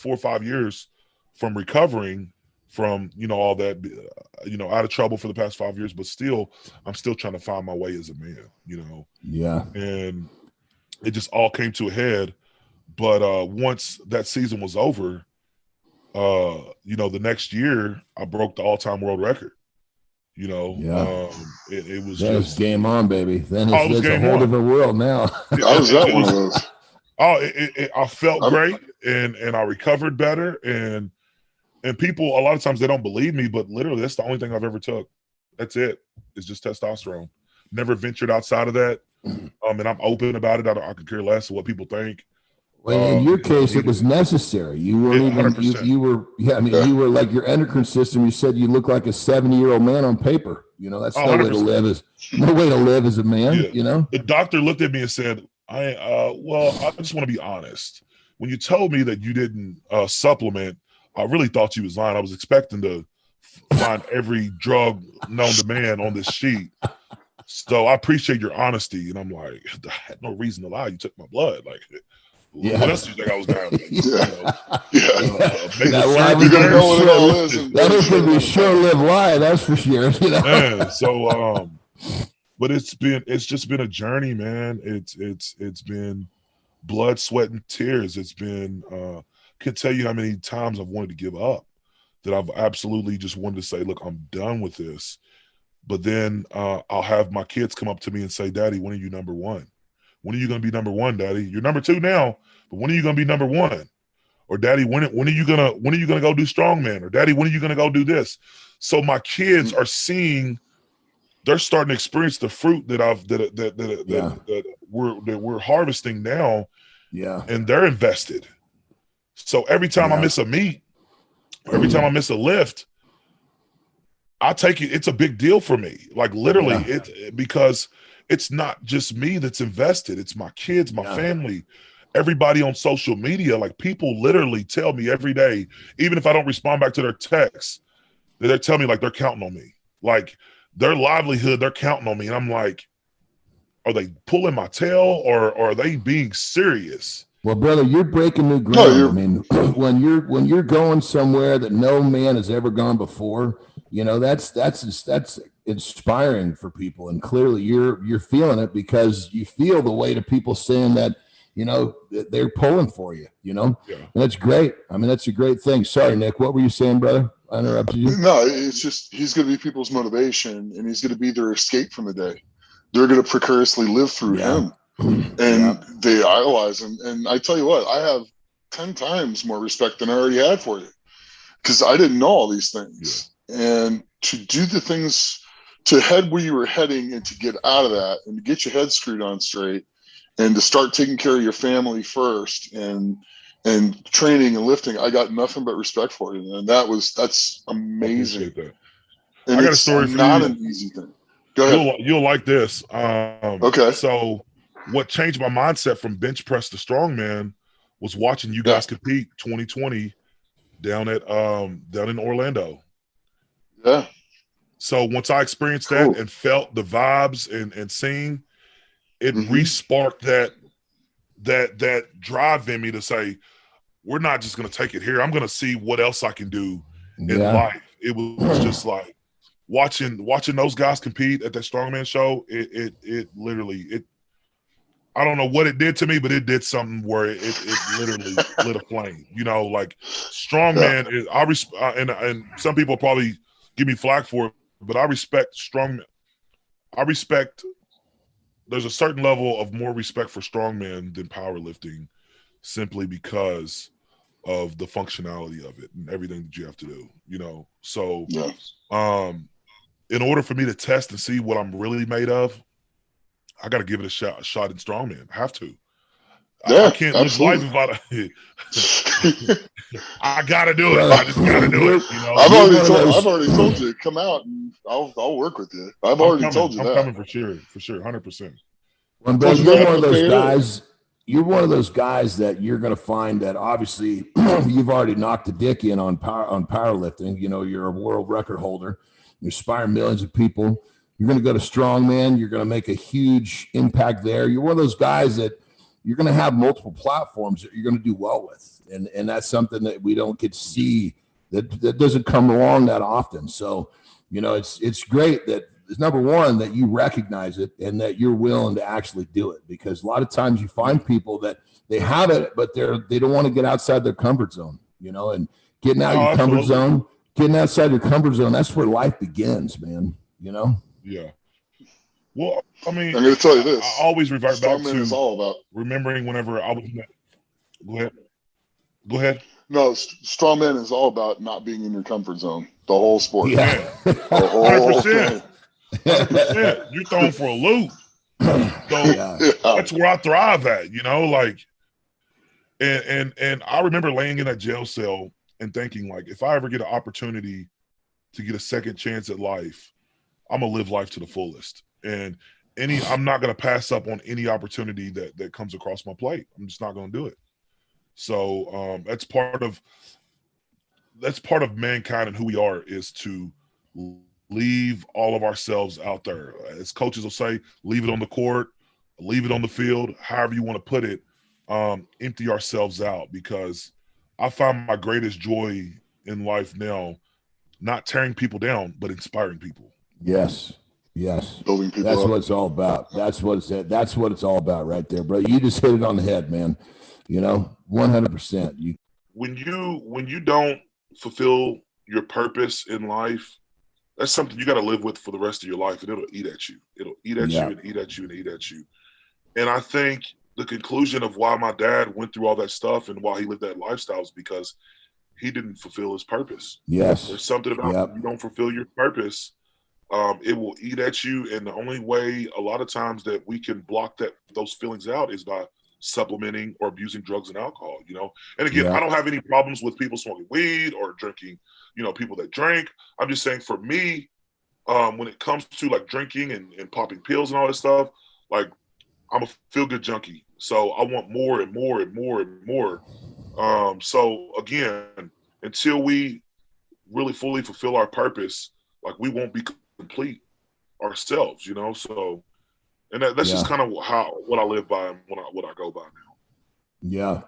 or 5 years from recovering from, you know, all that, you know, out of trouble for the past 5 years, but still, I'm still trying to find my way as a man, you know? Yeah. And it just all came to a head. But once that season was over, you know, the next year I broke the all-time world record. You know, it was just game on, baby. Then it's a whole different world now. How was that one of those? I felt great and I recovered better and people a lot of times they don't believe me, but literally that's the only thing I've ever took. That's it. It's just testosterone. Never ventured outside of that. And I'm open about it. I could care less of what people think. Well, in your case, it was necessary. You weren't even, you were, you were like your endocrine system. You said you look like a 70-year-old man on paper. You know, that's no way to live as a man, you know? The doctor looked at me and said, well, I just want to be honest. When you told me that you didn't supplement, I really thought you was lying. I was expecting to find every drug known to man on this sheet. So I appreciate your honesty. And I'm like, I had no reason to lie. You took my blood. Like, what else do you think I was going to do? That was going to be a short-lived lie, that's for sure. You know? Yeah, so, but it's just been a journey, man. It's been blood, sweat, and tears. It's been, can't tell you how many times I've wanted to give up, that I've absolutely just wanted to say, look, I'm done with this. But then I'll have my kids come up to me and say, Daddy, when are you number one? When are you going to be number one, Daddy? You're number two now, but when are you going to be number one? Or Daddy, when are you gonna go do strongman? Or Daddy, when are you gonna go do this? So my kids are they're starting to experience the fruit that we're harvesting now. Yeah. And they're invested. So every time I miss a meet, every time I miss a lift, I take it, it's a big deal for me. Like literally because it's not just me that's invested. It's my kids, my family, everybody on social media. Like people literally tell me every day, even if I don't respond back to their texts, that they're telling me like they're counting on me. Like their livelihood, they're counting on me. And I'm like, are they pulling my tail or are they being serious? Well, brother, you're breaking new ground. I mean, when you're going somewhere that no man has ever gone before, you know, that's inspiring for people. And clearly you're feeling it because you feel the weight of people saying that, you know, they're pulling for you, you know, and that's great. I mean, that's a great thing. Sorry, Nick, what were you saying, brother? I interrupted you. No, it's just, he's going to be people's motivation, and he's going to be their escape from the day. They're going to precariously live through him, and they idolize him. And I tell you what, I have 10 times more respect than I already had for you, because I didn't know all these things. And to do the things, to head where you were heading, and to get out of that, and to get your head screwed on straight, and to start taking care of your family first, and training and lifting, I got nothing but respect for you. And that's amazing. That. And I got a story for not you. An easy thing. Go ahead. You'll like this. Okay. So what changed my mindset from bench press to strongman was watching you guys compete 2020 down in Orlando. Yeah. So once I experienced that and felt the vibes and seeing, it re-sparked that drive in me to say, we're not just going to take it here. I'm going to see what else I can do in life. It was just like watching those guys compete at that strongman show. It literally, I don't know what it did to me, but it did something where it literally lit a flame. You know, like strongman is, and some people probably give me flack for it, but I respect strongman. There's a certain level of more respect for strongman than powerlifting, simply because of the functionality of it and everything that you have to do, you know? So, in order for me to test and see what I'm really made of, I got to give it a shot in strongman. I have to. I can't live life without I got to do it. I just got to do it. You know? I've already told you, come out and I'll work with you. I've already told you that. I'm coming for sure, 100%. Well, Bill, you're one of those guys. You're one of those guys that you're going to find that obviously you've already knocked the dick in on powerlifting. You know, you're a world record holder. You inspire millions of people. You're going to go to strongman. You're going to make a huge impact there. You're one of those guys that you're going to have multiple platforms that you're going to do well with. And that's something that we don't get to see, that doesn't come along that often. So, you know, it's great that it's number one, that you recognize it and that you're willing to actually do it, because a lot of times you find people that they have it, but they don't want to get outside their comfort zone, you know, and getting out your comfort zone, getting outside your comfort zone. That's where life begins, man. You know? Yeah. Well, I mean, I'm going to tell you this. I always revert back to is all about remembering whenever I was. Go ahead. No, strongman is all about not being in your comfort zone. The whole sport. Yeah. The whole 100%. 100%. You're thrown for a loop. So that's where I thrive at, you know, like, and I remember laying in that jail cell and thinking, like, if I ever get an opportunity to get a second chance at life, I'm gonna live life to the fullest. And I'm not gonna pass up on any opportunity that comes across my plate. I'm just not gonna do it. So that's part of mankind and who we are, is to leave all of ourselves out there. As coaches will say, leave it on the court, leave it on the field, however you want to put it. Empty ourselves out, because I find my greatest joy in life now not tearing people down, but inspiring people. Yes. Building people That's up. what it's all about. That's what it's all about right there, bro. You just hit it on the head, man. You know, 100%. When you don't fulfill your purpose in life, that's something you got to live with for the rest of your life, and it'll eat at you. It'll eat at you and eat at you and eat at you. And I think the conclusion of why my dad went through all that stuff and why he lived that lifestyle is because he didn't fulfill his purpose. Yes. There's something about when you don't fulfill your purpose, it will eat at you. And the only way a lot of times that we can block those feelings out is by supplementing or abusing drugs and alcohol, you know? And again, I don't have any problems with people smoking weed or drinking, you know, people that drink. I'm just saying, for me, when it comes to like drinking and popping pills and all this stuff, like, I'm a feel-good junkie. So I want more and more and more and more. So again, until we really fully fulfill our purpose, like, we won't be complete ourselves, you know? So, and that's just kind of what I live by and what I go by now. Yeah.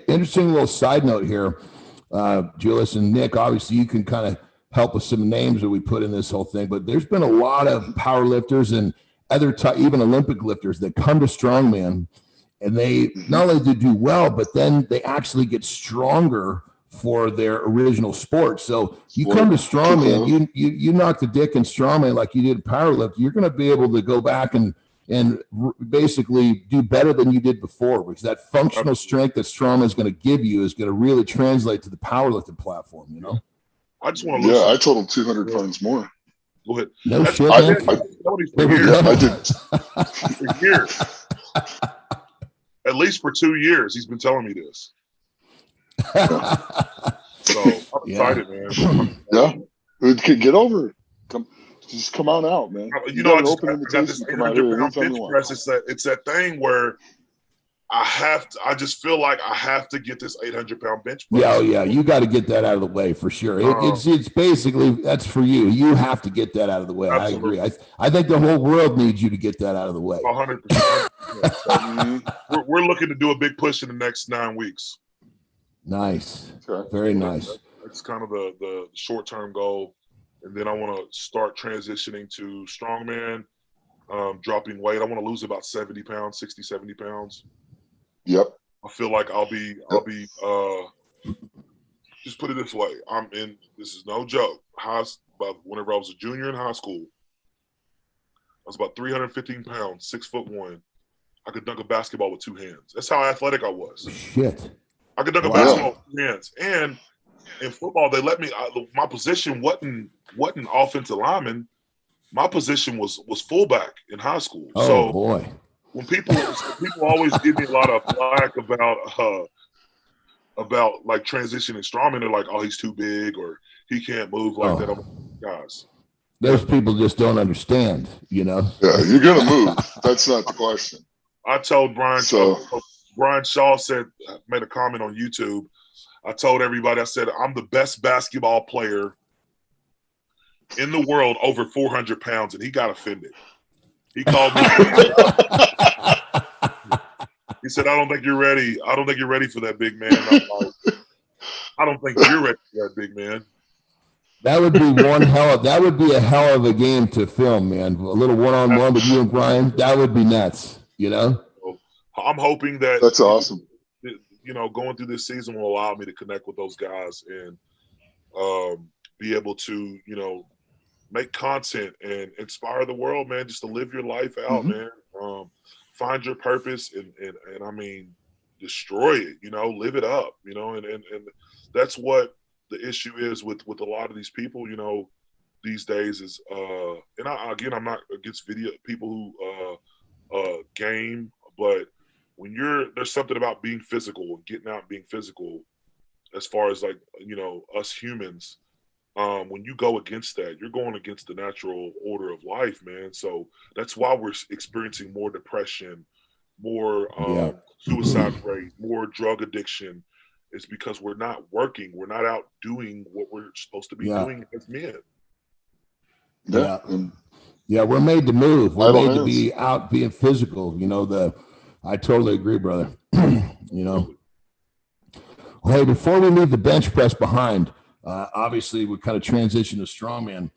Interesting little side note here, Julius and Nick. Obviously, you can kind of help with some names that we put in this whole thing, but there's been a lot of power lifters and other even Olympic lifters that come to strongman, and they not only do well, but then they actually get stronger for their original sport. So you come to strongman, you knock the dick in strongman like you did powerlift, you're going to be able to go back and basically do better than you did before, because that functional strength that strongman is going to give you is going to really translate to the powerlifting platform. You know, I just want to. Yeah, I told him 200 pounds more. Go ahead. No shit, man. I did for years. At least for 2 years, he's been telling me this. So I'm excited, man. Yeah, get over it. Just come on out, man. You know, I got this 800-pound bench press. It's that thing where I just feel like I have to get this 800-pound bench press. Yeah, you got to get that out of the way for sure. It's basically, that's for you. You have to get that out of the way. Absolutely. I agree. I think the whole world needs you to get that out of the way. 100%. We're looking to do a big push in the next 9 weeks. Nice. Very nice. That's kind of the short-term goal. And then I want to start transitioning to strongman, dropping weight. I want to lose about 70 pounds, 60, 70 pounds. Yep. I feel like I'll be just put it this way. This is no joke. Whenever I was a junior in high school, I was about 315 pounds, 6'1". I could dunk a basketball with 2 hands. That's how athletic I was. Shit. I could dunk a basketball with 2 hands. And in football, they let me. My position wasn't offensive lineman. My position was fullback in high school. Oh, so boy! When people always give me a lot of flack about like transitioning strongman, they're like, "Oh, he's too big," or "He can't move like that." I'm like, guys, those people just don't understand, you know. Yeah, you're gonna move. That's not the question. I told Brian. Brian Shaw made a comment on YouTube. I told everybody, I said, I'm the best basketball player in the world over 400 pounds, and he got offended. He called me. He said, I don't think you're ready. I don't think you're ready for that, big man. I'm like, I don't think you're ready for that, big man. That would be that would be a hell of a game to film, man. A little one-on-one with you and Brian. That would be nuts, you know? I'm hoping that that's awesome. You know, going through this season will allow me to connect with those guys and be able to, you know, make content and inspire the world, man, just to live your life out, man. Find your purpose and I mean, destroy it, you know, live it up, you know, and that's what the issue is with a lot of these people, you know, these days is, and I'm not against people who game, but when there's something about being physical and getting out and being physical as far as like, you know, us humans, when you go against that, you're going against the natural order of life, man. So that's why we're experiencing more depression, more suicide rate, more drug addiction. It's because we're not working. We're not out doing what we're supposed to be doing as men. Yeah, we're made to move. We're made to be out being physical. You know, I totally agree, brother. You know. Well, hey, before we leave the bench press behind, obviously we kind of transition to strongman.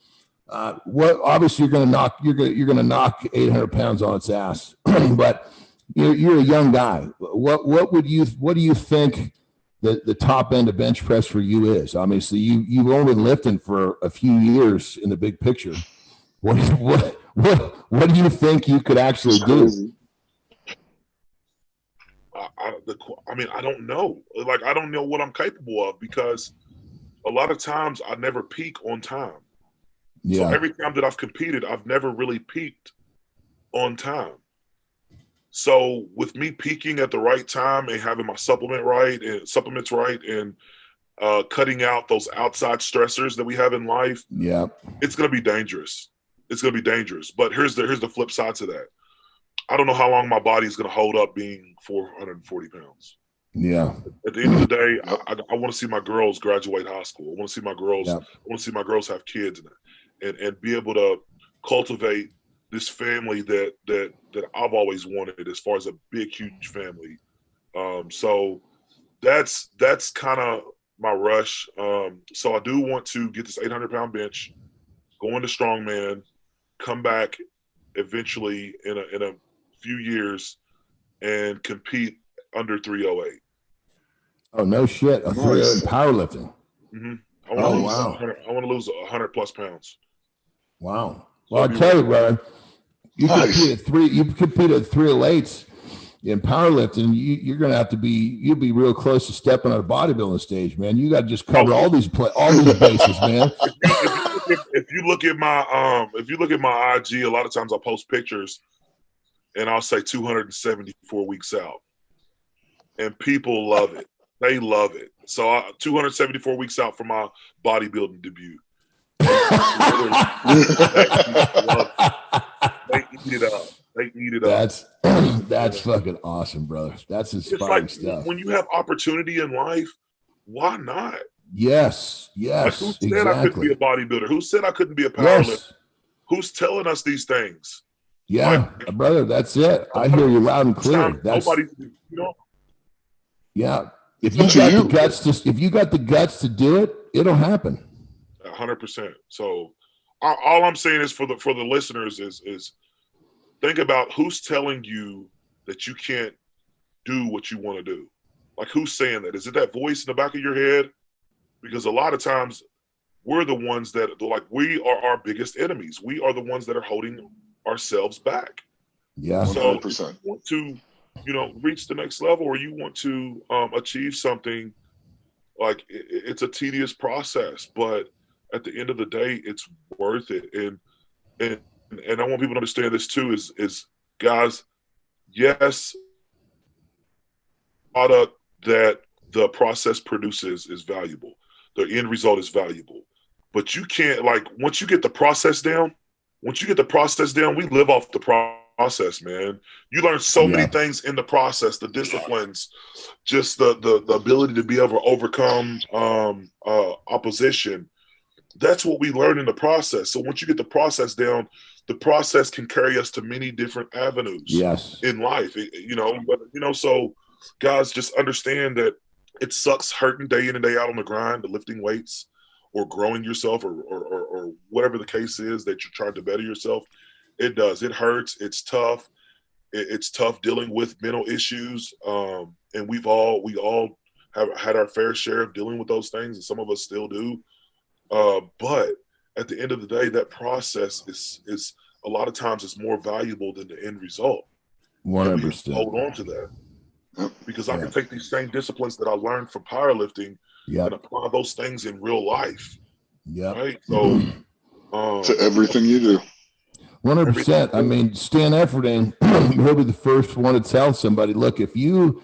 Obviously you're gonna knock 800 pounds on its ass, but you're a young guy. What do you think the top end of bench press for you is? Obviously you've only been lifting for a few years in the big picture. What do you think you could actually do? I mean, I don't know. Like, I don't know what I'm capable of because a lot of times I never peak on time. Yeah. So every time that I've competed, I've never really peaked on time. So with me peaking at the right time and having my supplements right and cutting out those outside stressors that we have in life, it's going to be dangerous. It's going to be dangerous. But here's the flip side to that. I don't know how long my body is going to hold up being 440 pounds. Yeah. At the end of the day, I want to see my girls graduate high school. I want to see my girls. I want to see my girls have kids and be able to cultivate this family that I've always wanted, as far as a big, huge family. So that's kind of my rush. So I do want to get this 800-pound bench, go into strongman, come back eventually in a few years and compete under 308. Oh, no shit. A 308 powerlifting. Mm-hmm. I want to lose 100 plus pounds. Wow. Well, I'll tell you, brother, you compete at 308s in powerlifting. You're going to have to you'll be real close to stepping on a bodybuilding stage, man. You got to just cover all these bases, man. If you look at my IG, a lot of times I'll post pictures and I'll say 274 weeks out, and people love it. They love it. So 274 weeks out for my bodybuilding debut. They eat it up. They eat it up. That's fucking awesome, brother. That's inspiring stuff. When you have opportunity in life, why not? Yes. Like, who said I couldn't be a bodybuilder? Who said I couldn't be a powerlifter? Yes. Who's telling us these things? Yeah, brother, that's it. I hear you loud and clear. Yeah. If you got the guts to do it, it'll happen. 100%. So all I'm saying is for the listeners is think about who's telling you that you can't do what you want to do. Like, who's saying that? Is it that voice in the back of your head? Because a lot of times we're the ones that, like, we are our biggest enemies. We are the ones that are holding ourselves back. Yeah. So 100%. If you want to, reach the next level, or you want to achieve something, like, it's a tedious process, but at the end of the day, it's worth it. And I want people to understand this too, is guys, yes, product that the process produces is valuable. The end result is valuable. But you can't, like, once you get the process down, we live off the process, man. You learn so many things in the process, the disciplines, just the ability to be able to overcome opposition. That's what we learn in the process. So once you get the process down, the process can carry us to many different avenues in life. So guys, just understand that it sucks hurting day in and day out on the grind, lifting weights or growing yourself or whatever the case is that you're trying to better yourself. It does. It hurts. It's tough. It's tough dealing with mental issues. And we all have had our fair share of dealing with those things, and some of us still do. But at the end of the day, that process is a lot of times it's more valuable than the end result. 100%. Hold on to that, because I can take these same disciplines that I learned from powerlifting and apply those things in real life. Yeah. Right. So to everything you do. 100%. I mean, Stan Efferding, he'll be the first one to tell somebody, look, if you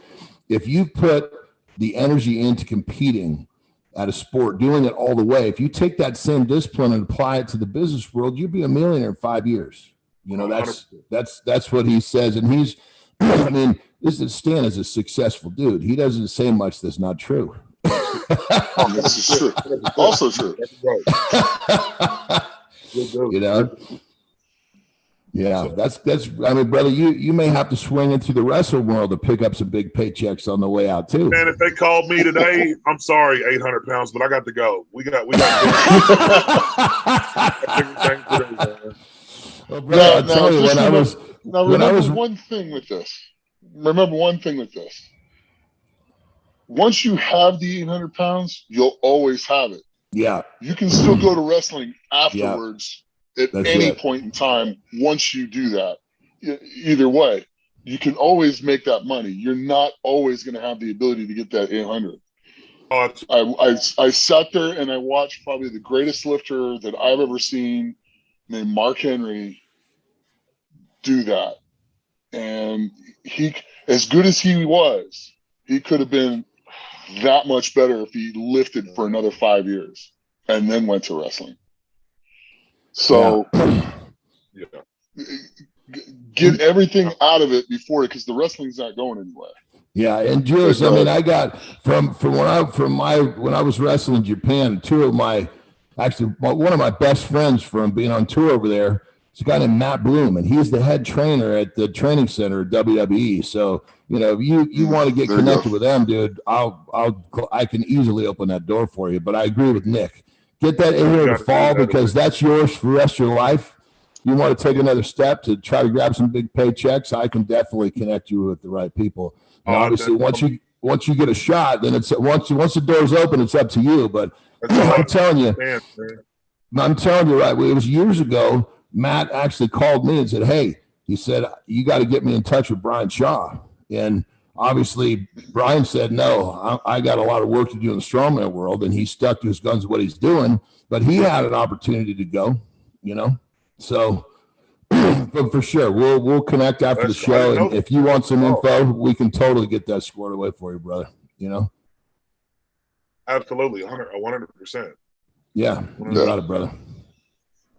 put the energy into competing at a sport, doing it all the way, if you take that same discipline and apply it to the business world, you'll be a millionaire in 5 years. That's what he says. And he's, I mean, Stan is a successful dude. He doesn't say much that's not true. This is true. Also true. Yeah, that's. I mean, brother, you may have to swing into the wrestling world to pick up some big paychecks on the way out too. Man, if they called me today, I'm sorry, 800 pounds, but I got to go. We got. Well, brother, I'll tell you, remember one thing with this. Once you have the 800 pounds, you'll always have it. Yeah. You can still go to wrestling afterwards at any point in time. Once you do that, either way, you can always make that money. You're not always going to have the ability to get that 800. I sat there and I watched probably the greatest lifter that I've ever seen, named Mark Henry, do that. And he, as good as he was, he could have been that much better if he lifted for another 5 years and then went to wrestling. So get everything out of it before it, because the wrestling's not going anywhere. Yeah, and Julius, I mean, I got from when I was wrestling in Japan, one of my best friends from being on tour over there, It's a guy named Matt Bloom, and he's the head trainer at the training center at WWE. So, if you want to get connected with them, dude, I can easily open that door for you. But I agree with Nick. Get that in here in the fall because that's yours for the rest of your life. You want to take another step to try to grab some big paychecks, I can definitely connect you with the right people. And obviously, once you get a shot, then it's once the door's open, it's up to you. But I'm telling you, right? It was years ago. Matt actually called me and said, "Hey," he said, "you got to get me in touch with Brian Shaw." And obviously, Brian said, "No, I got a lot of work to do in the strongman world," and he stuck to his guns of what he's doing. But he had an opportunity to go, So, but for sure, we'll connect after the show, and if you want some info, we can totally get that squared away for you, brother. Absolutely, 100%. Yeah, you got it, brother.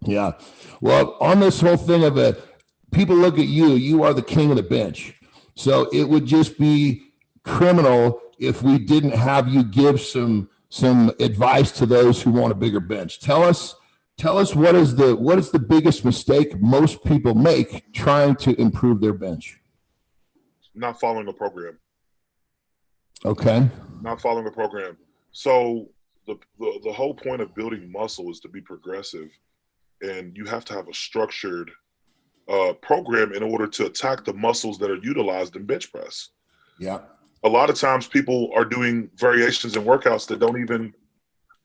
Yeah. Well, on this whole thing of people look at you, you are the king of the bench. So it would just be criminal if we didn't have you give some advice to those who want a bigger bench. Tell us what is the biggest mistake most people make trying to improve their bench? Not following a program. Okay. Not following a program. So the whole point of building muscle is to be progressive. And you have to have a structured program in order to attack the muscles that are utilized in bench press. Yeah. A lot of times people are doing variations in workouts that don't even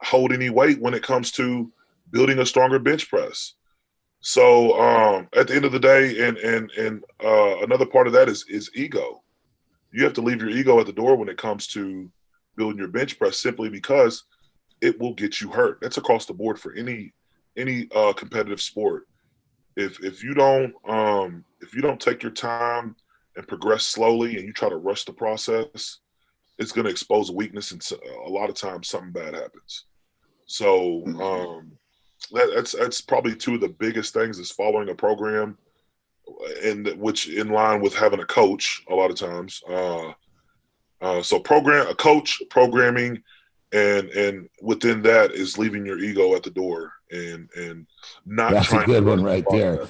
hold any weight when it comes to building a stronger bench press. So at the end of the day, and another part of that is ego. You have to leave your ego at the door when it comes to building your bench press, simply because it will get you hurt. That's across the board for any competitive sport. If you don't take your time and progress slowly, and you try to rush the process, it's going to expose a weakness, and a lot of times something bad happens. So that's probably two of the biggest things is following a program, and which in line with having a coach a lot of times. So a coach, programming, and within that is leaving your ego at the door and not. That's a good one right there.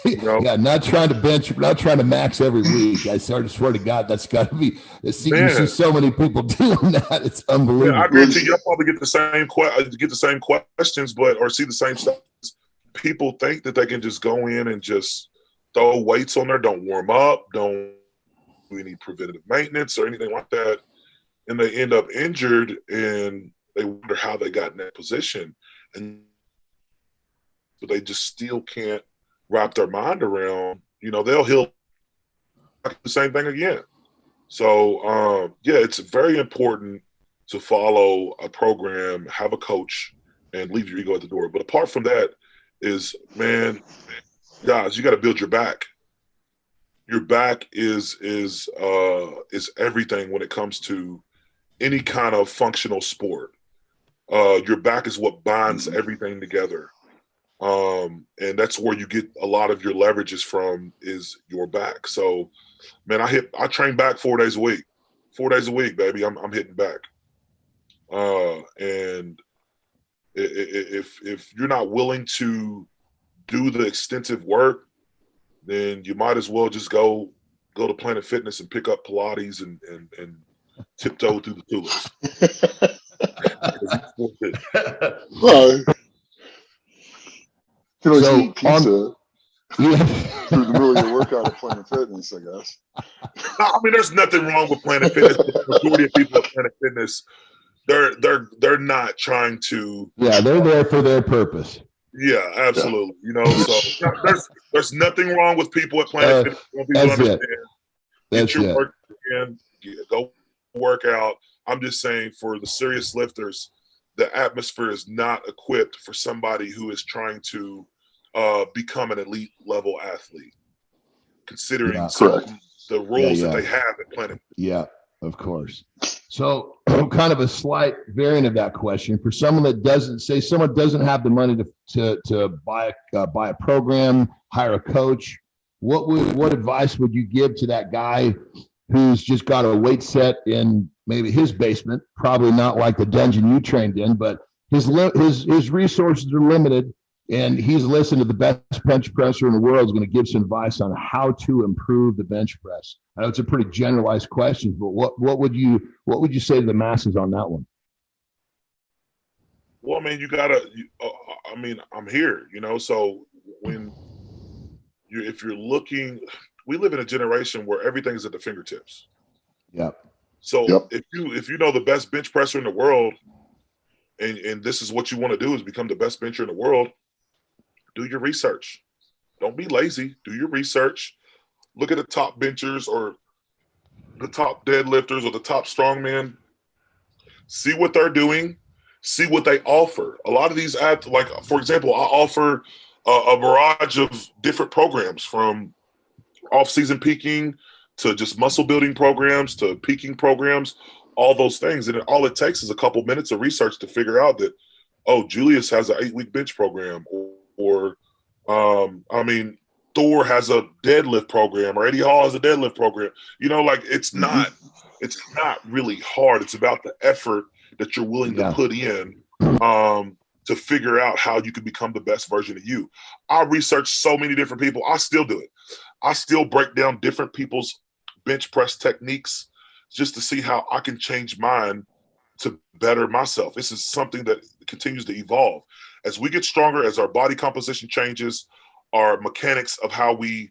Yeah, not trying to bench, not trying to max every week. I swear to God, that's got to be. You see so many people doing that; it's unbelievable. Yeah, I guarantee you'll probably get the same questions, or see the same stuff. People think that they can just go in and just throw weights on there, don't warm up, don't do any preventative maintenance or anything like that, and they end up injured, and they wonder how they got in that position, but they just still can't wrap their mind around. They'll heal the same thing again. So it's very important to follow a program, have a coach, and leave your ego at the door. But apart from that, is guys, you got to build your back. Your back is everything when it comes to any kind of functional sport. Your back is what binds everything together. And that's where you get a lot of your leverages from, is your back. So, man, I train back 4 days a week. 4 days a week, baby. I'm hitting back. And if you're not willing to do the extensive work, then you might as well just go to Planet Fitness and pick up Pilates and tiptoe through the tulips. Well, you can always eat pizza through the middle of your workout at Planet Fitness, I guess. I mean, there's nothing wrong with Planet Fitness. The majority of people at Planet Fitness, they're not trying to. Yeah, they're there for their purpose. Yeah, absolutely. So there's nothing wrong with people at Planet Fitness. Get your work in, go work out. I'm just saying, for the serious lifters, the atmosphere is not equipped for somebody who is trying to become an elite level athlete, considering the rules that they have at Planet. Yeah, of course. So kind of a slight variant of that question, for someone that doesn't have the money to buy a program, hire a coach, what advice would you give to that guy who's just got a weight set in maybe his basement, probably not like the dungeon you trained in, but his resources are limited, And he's listened to the best bench presser in the world. Is going to give some advice on how to improve the bench press. I know it's a pretty generalized question, but what would you say to the masses on that one? Well, I mean, I mean, I'm here, so when if you're looking, we live in a generation where everything is at the fingertips. Yep. So if you know the best bench presser in the world, and this is what you want to do is become the best bencher in the world, do your research. Don't be lazy. Do your research. Look at the top benchers or the top deadlifters or the top strongmen. See what they're doing. See what they offer. A lot of these ads, like, for example, I offer a barrage of different programs, from off-season peaking to just muscle building programs to peaking programs, all those things. And all it takes is a couple minutes of research to figure out that, oh, Julius has an 8-week bench program, or Thor has a deadlift program, or Eddie Hall has a deadlift program. Like, it's not really hard. It's about the effort that you're willing to put in to figure out how you can become the best version of you. I research so many different people. I still do it. I still break down different people's bench press techniques just to see how I can change mine to better myself. This is something that continues to evolve. As we get stronger, as our body composition changes, our mechanics of how we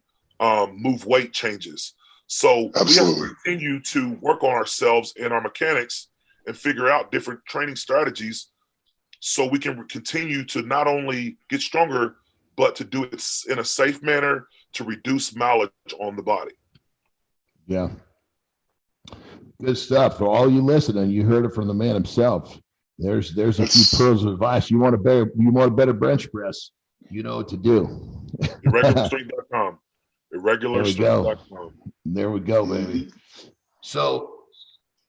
move weight changes. So Absolutely. we have to continue to work on ourselves and our mechanics and figure out different training strategies so we can continue to not only get stronger, but to do it in a safe manner to reduce mileage on the body. Yeah. Good stuff. For all you listening, you heard it from the man himself. There's a few pearls of advice. You want a better bench press, you know what to do. Irregularstrength.com. Irregularstrength.com. There we go, baby. So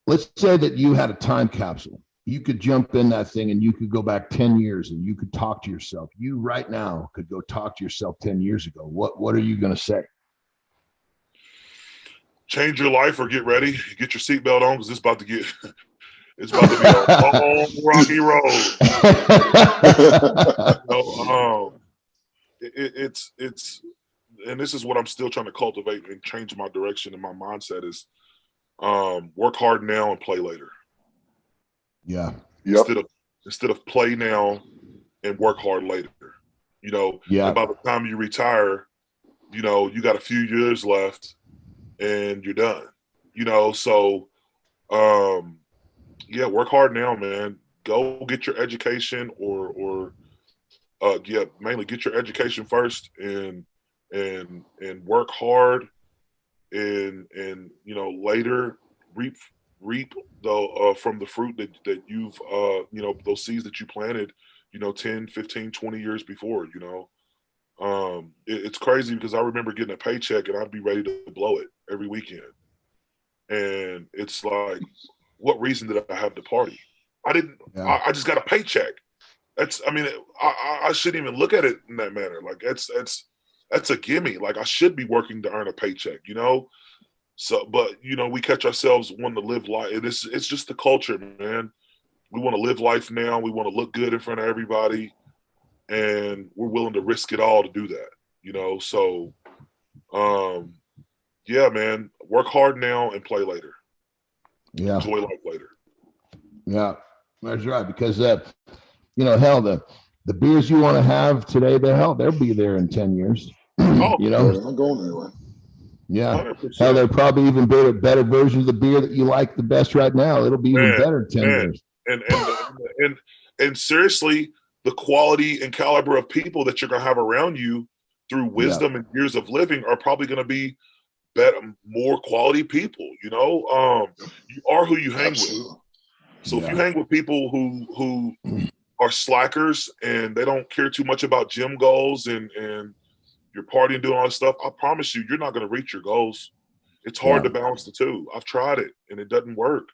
let's say that you had a time capsule. You could jump in that thing and you could go back 10 years and you could talk to yourself. You right now could go talk to yourself 10 years ago. What are you going to say? Change your life or get ready. Get your seatbelt on because it's about to be a long, rocky road. It's and this is what I'm still trying to cultivate and change my direction and my mindset is work hard now and play later. Yeah. Yep. Instead of play now and work hard later. And by the time you retire, you got a few years left and you're done. So work hard now, man. Go get your education or mainly get your education first and work hard and later reap from the fruit that you've those seeds that you planted 10, 15, 20 years before. It's crazy because I remember getting a paycheck and I'd be ready to blow it every weekend, and it's like, what reason did I have to party? I didn't. Yeah. I just got a paycheck. I shouldn't even look at it in that manner. Like that's a gimme. Like I should be working to earn a paycheck, So, but we catch ourselves wanting to live life. It's just the culture, man. We want to live life now. We want to look good in front of everybody, and we're willing to risk it all to do that. So, man, work hard now and play later. Yeah, enjoy life later. Yeah, that's right. Because the beers you want to have today, they'll be there in 10 years. They're not going anywhere. Yeah. 100%. Hell, they'll probably even be a better version of the beer that you like the best right now. It'll be even better in 10 years. And seriously, the quality and caliber of people that you're going to have around you through wisdom and years of living are probably going to be better, more quality people. You are who you hang with. So if you hang with people who are slackers and they don't care too much about gym goals and you're partying, doing all this stuff, I promise you, you're not going to reach your goals. It's hard to balance the two. I've tried it and it doesn't work.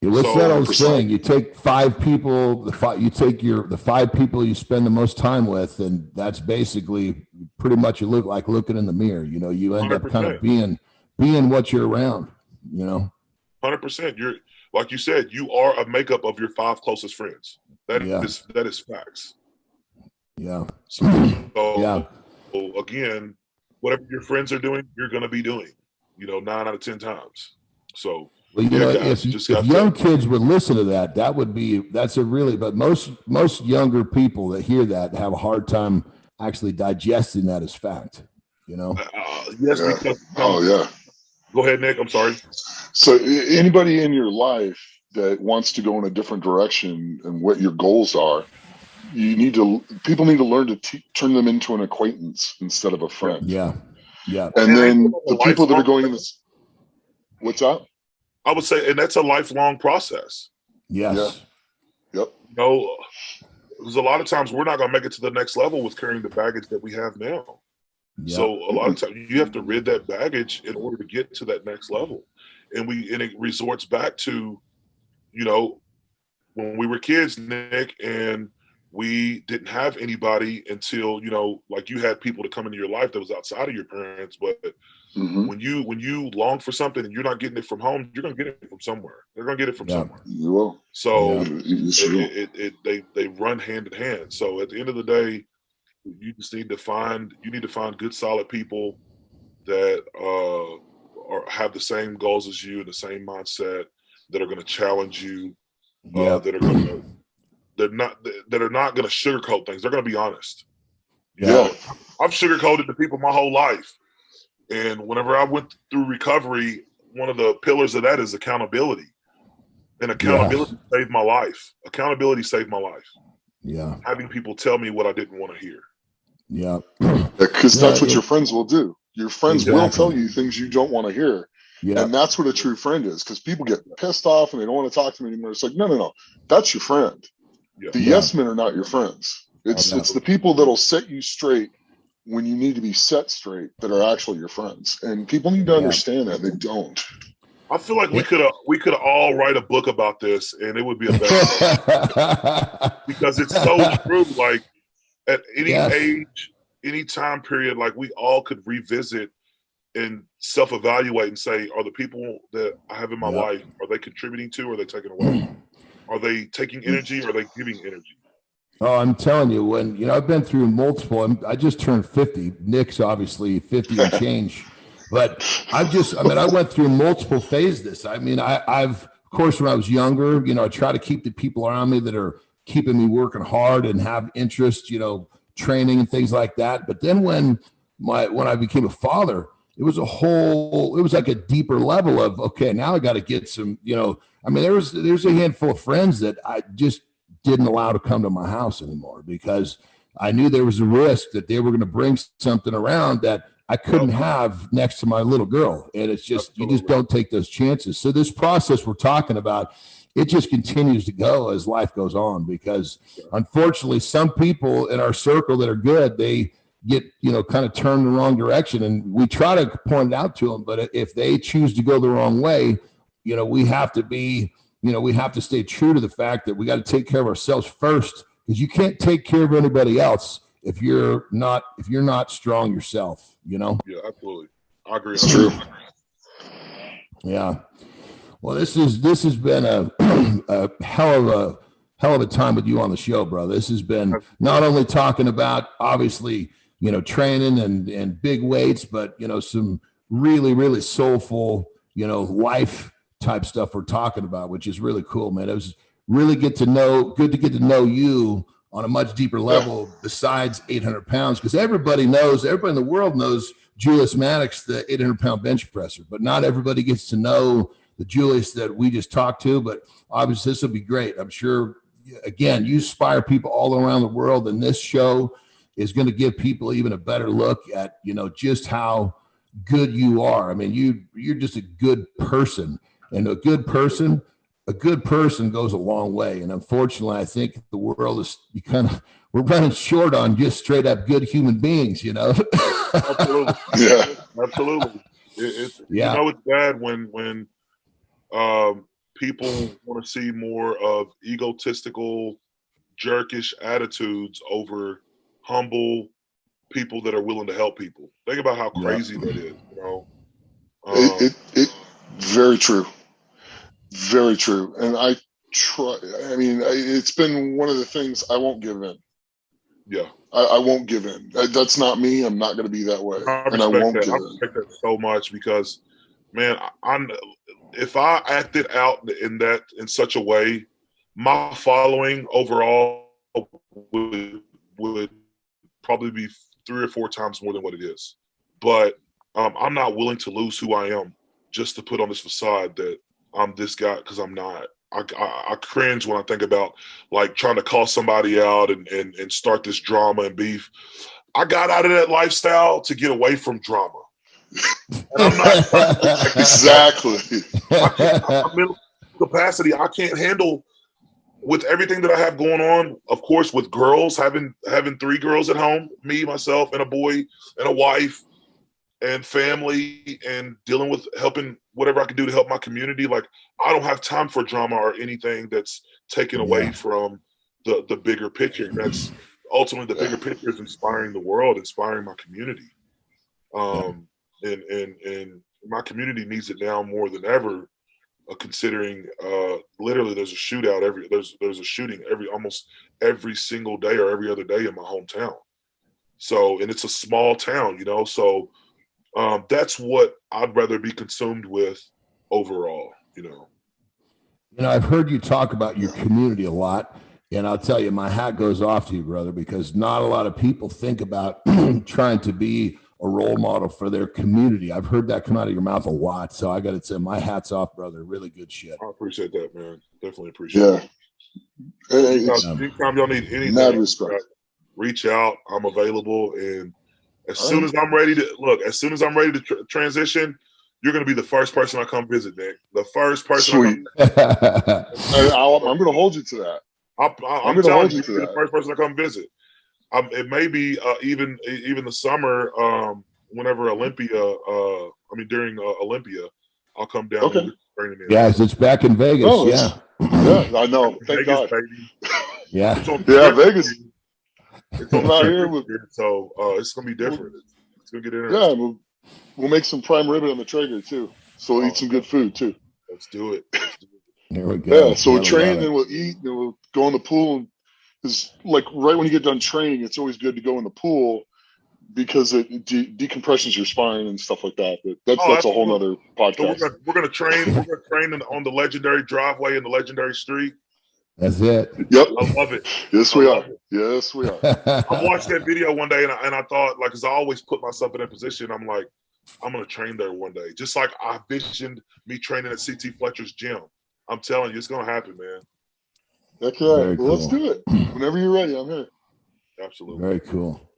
What's that old saying? You take 5 people, the 5 people you spend the most time with, and that's basically pretty much like looking in the mirror. You end 100%. Up kind of being what you're around. 100%. You're, like you said, you are a makeup of your 5 closest friends. That is facts. Yeah. So, Yeah. so again, whatever your friends are doing, you're going to be doing, 9 out of 10 times. So, Well, guys, if young kids would listen to that, that's a really, but most younger people that hear that have a hard time actually digesting that as fact, Yes, Yeah. because Oh yeah. Go ahead, Nick. I'm sorry. So anybody in your life that wants to go in a different direction and what your goals are, people need to learn to turn them into an acquaintance instead of a friend. Yeah. Yeah. And then the people that are going in this, what's that? I would say, and that's a lifelong process. Yes. Yeah. Yep. Because a lot of times we're not going to make it to the next level with carrying the baggage that we have now. Yep. So a lot of times you have to rid that baggage in order to get to that next level. And it resorts back to, when we were kids, Nick, and we didn't have anybody until, like you had people to come into your life that was outside of your parents. But when you long for something and you're not getting it from home, you're going to get it from somewhere. They're going to get it from somewhere. You will. So they run hand in hand. So at the end of the day, you just need to find good, solid people that have the same goals as you and the same mindset, that are going to challenge you, that are not going to sugarcoat things. They're going to be honest. I've sugarcoated to people my whole life, and whenever I went through recovery, one of the pillars of that is accountability, and accountability saved my life. Accountability saved my life. Yeah, having people tell me what I didn't want to hear. Yeah, because that's what your friends will do. Your friends will tell you things you don't want to hear. Yeah. And that's what a true friend is, because people get pissed off and they don't want to talk to me anymore. It's like, no. That's your friend. Yeah. The yes men are not your friends. It's the people that'll set you straight when you need to be set straight that are actually your friends. And people need to understand that. They don't. I feel like we could all write a book about this, and it would be a better because it's so true. Like at any age, any time period, like we all could revisit and self-evaluate and say, are the people that I have in my life, are they contributing to, or are they taking away? Are they taking energy, or are they giving energy? Oh, I'm telling you, I've been through multiple. I just turned 50. Nick's obviously 50 and change. But I went through multiple phases of this. I mean, I've, of course, when I was younger, I try to keep the people around me that are keeping me working hard and have interest, training and things like that. But then when I became a father, it was like a deeper level of, okay, now I got to get some, there's a handful of friends that I just didn't allow to come to my house anymore, because I knew there was a risk that they were going to bring something around that I couldn't have next to my little girl. And it's just, you just don't take those chances. So this process we're talking about, it just continues to go as life goes on, because unfortunately some people in our circle that are good, they get, kind of turned the wrong direction. And we try to point it out to them, but if they choose to go the wrong way, we have to be, we have to stay true to the fact that we got to take care of ourselves first, because you can't take care of anybody else if you're not strong yourself, Yeah, absolutely. I agree. It's true. Yeah. Well, this has been a hell of a time with you on the show, bro. This has been not only talking about, obviously, training and big weights, but some really, really soulful, life type stuff we're talking about, which is really cool, man. It was really good to get to know you on a much deeper level besides 800 pounds, because everybody in the world knows Julius Maddox, the 800-pound bench presser, but not everybody gets to know the Julius that we just talked to. But obviously this will be great. I'm sure, again, you inspire people all around the world, and this show is going to give people even a better look at, just how good you are. I mean, you're just a good person, and a good person goes a long way. And unfortunately, I think the world is we're running short on just straight up good human beings, Absolutely. Yeah. Absolutely. It's bad when people want to see more of egotistical, jerkish attitudes over humble people that are willing to help people. Think about how crazy that is, It very true. Very true. And it's been one of the things, I won't give in. Yeah. I won't give in. That's not me. I'm not going to be that way. I And I respect won't that. give I in. respect that so much because, man, if I acted out in such a way, my following overall would probably be 3 or 4 times more than what it is. But I'm not willing to lose who I am just to put on this facade that I'm this guy, because I'm not. I cringe when I think about like trying to call somebody out and start this drama and beef. I got out of that lifestyle to get away from drama. And I'm not trying to like, Exactly. I'm in capacity. I can't handle with everything that I have going on, of course, with girls, having 3 girls at home, me, myself, and a boy and a wife and family, and dealing with helping whatever I can do to help my community. Like, I don't have time for drama or anything that's taken away from the bigger picture. And that's ultimately the bigger picture is inspiring the world, inspiring my community. And my community needs it now more than ever. Considering literally there's a shootout there's a shooting almost every single day or every other day in my hometown. So, and it's a small town, so that's what I'd rather be consumed with overall. I've heard you talk about your community a lot, and I'll tell you, my hat goes off to you, brother, because not a lot of people think about trying to be a role model for their community. I've heard that come out of your mouth a lot. So I got to say, my hat's off, brother. Really good shit. I appreciate that, man. Definitely appreciate it. Anytime y'all need anything, mad respect. Reach out. I'm available. And as soon as I'm ready to transition, you're going to be the first person I come visit, Nick. The first person. Sweet. I'm going to hold you to that. I'm going to hold you to that. The first person I come visit. It may be even the summer, whenever during Olympia, I'll come down. Okay. Yes, it's back in Vegas. No, yeah, I know. Thank Vegas, God. Baby. Yeah, Vegas. It's out here, so it's gonna be different. It's gonna get interesting. Yeah, we'll make some prime rib on the Traeger too. So we'll eat some good food too. Let's do it. Here we go. Yeah, so we'll train and we'll eat and we'll go in the pool. Because like right when you get done training, it's always good to go in the pool because it decompressions your spine and stuff like that. But that's a whole nother podcast. So we're gonna train. We're gonna train on the legendary driveway and the legendary street. That's it. Yep. I love it. Yes, we are. Yes, we are. I watched that video one day and I thought, like, because I always put myself in that position. I'm like, I'm gonna train there one day, just like I visioned me training at CT Fletcher's gym. I'm telling you, it's gonna happen, man. Okay, well, cool. Let's do it. Whenever you're ready, I'm here. Absolutely. Very cool.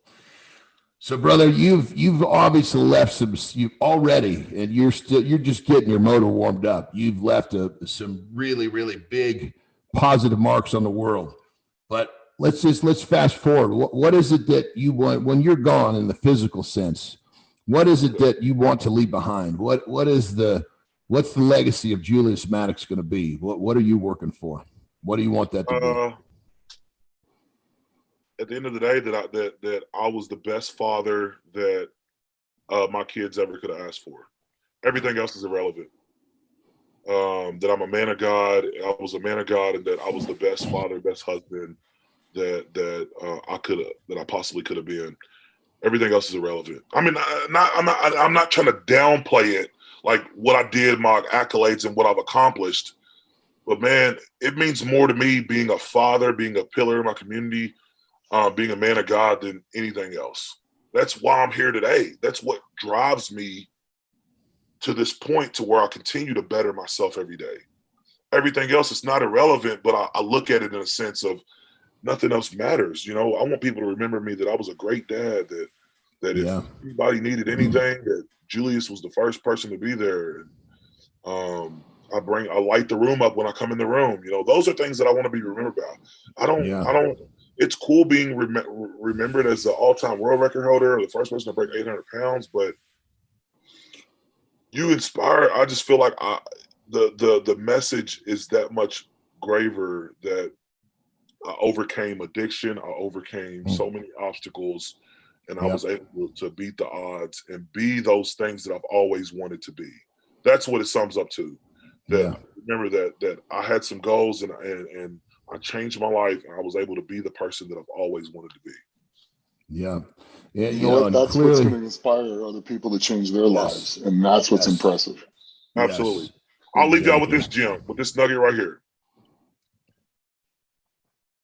So, brother, you've obviously left you've already, and you're just getting your motor warmed up. You've left some really, really big positive marks on the world. But let's fast forward. What is it that you want when you're gone in the physical sense? What is it that you want to leave behind? What's the legacy of Julius Maddox going to be? What are you working for? What do you want that to be? At the end of the day, that I was the best father that my kids ever could have asked for. Everything else is irrelevant. That I'm a man of God. I was a man of God, and that I was the best father, best husband that I possibly could have been. Everything else is irrelevant. I mean, I'm not trying to downplay it, like what I did, my accolades, and what I've accomplished. But man, it means more to me being a father, being a pillar in my community, being a man of God than anything else. That's why I'm here today. That's what drives me to this point to where I continue to better myself every day. Everything else is not irrelevant, but I look at it in a sense of nothing else matters. I want people to remember me that I was a great dad, that if anybody needed anything, that Julius was the first person to be there. And I light the room up when I come in the room. Those are things that I want to be remembered about. It's cool being remembered as the all-time world record holder, or the first person to break 800 pounds, but you inspire. I just feel like the message is that much graver, that I overcame addiction. I overcame so many obstacles, and I was able to beat the odds and be those things that I've always wanted to be. That's what it sums up to. Remember that I had some goals and I changed my life, and I was able to be the person that I've always wanted to be. Yeah. Yeah. You know what? And That's clearly, what's going to inspire other people to change their lives, and that's what's impressive. Absolutely. Yes, I'll leave y'all with exactly. this gem, with this nugget right here.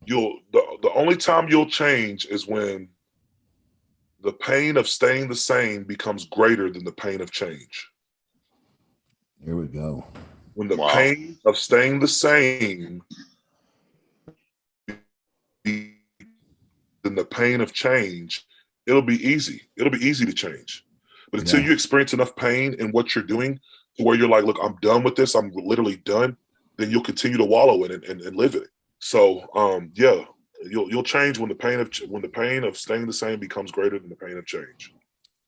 The only time you'll change is when the pain of staying the same becomes greater than the pain of change. Here we go. When the pain of staying the same than the pain of change, it'll be easy. It'll be easy to change. But until you experience enough pain in what you're doing to where you're like, look, I'm done with this, I'm literally done, then you'll continue to wallow in it and live it. So yeah, you'll change when the pain of staying the same becomes greater than the pain of change.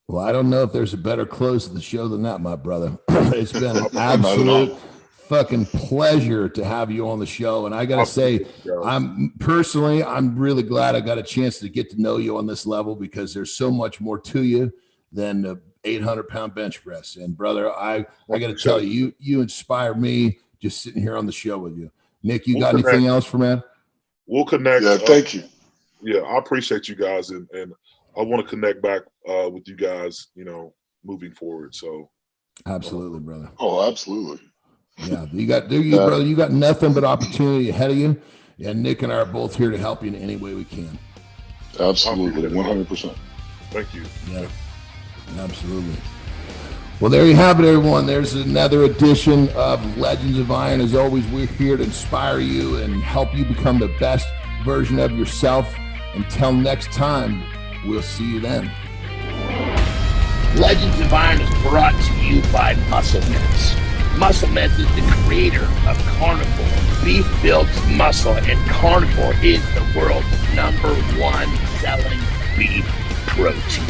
Well, I don't know if there's a better close to the show than that, my brother. It's been an absolute fucking pleasure to have you on the show. And I got to say, I'm really glad I got a chance to get to know you on this level, because there's so much more to you than the 800-pound bench press. And brother, I got to tell you, you inspire me just sitting here on the show with you. Nick, you got anything else for man? We'll connect. Yeah, thank you. Yeah, I appreciate you guys, and I want to connect back with you guys, moving forward. So absolutely, brother. Oh, absolutely. Yeah, brother, you got nothing but opportunity ahead of you. And Nick and I are both here to help you in any way we can. Absolutely, 100%. Thank you. Yeah, absolutely. Well, there you have it, everyone. There's another edition of Legends of Iron. As always, we're here to inspire you and help you become the best version of yourself. Until next time, we'll see you then. Legends of Iron is brought to you by Muscle Mints. Muscle Mints is the creator of Carnivore. Beef builds muscle, and Carnivore is the world's #1 selling beef protein.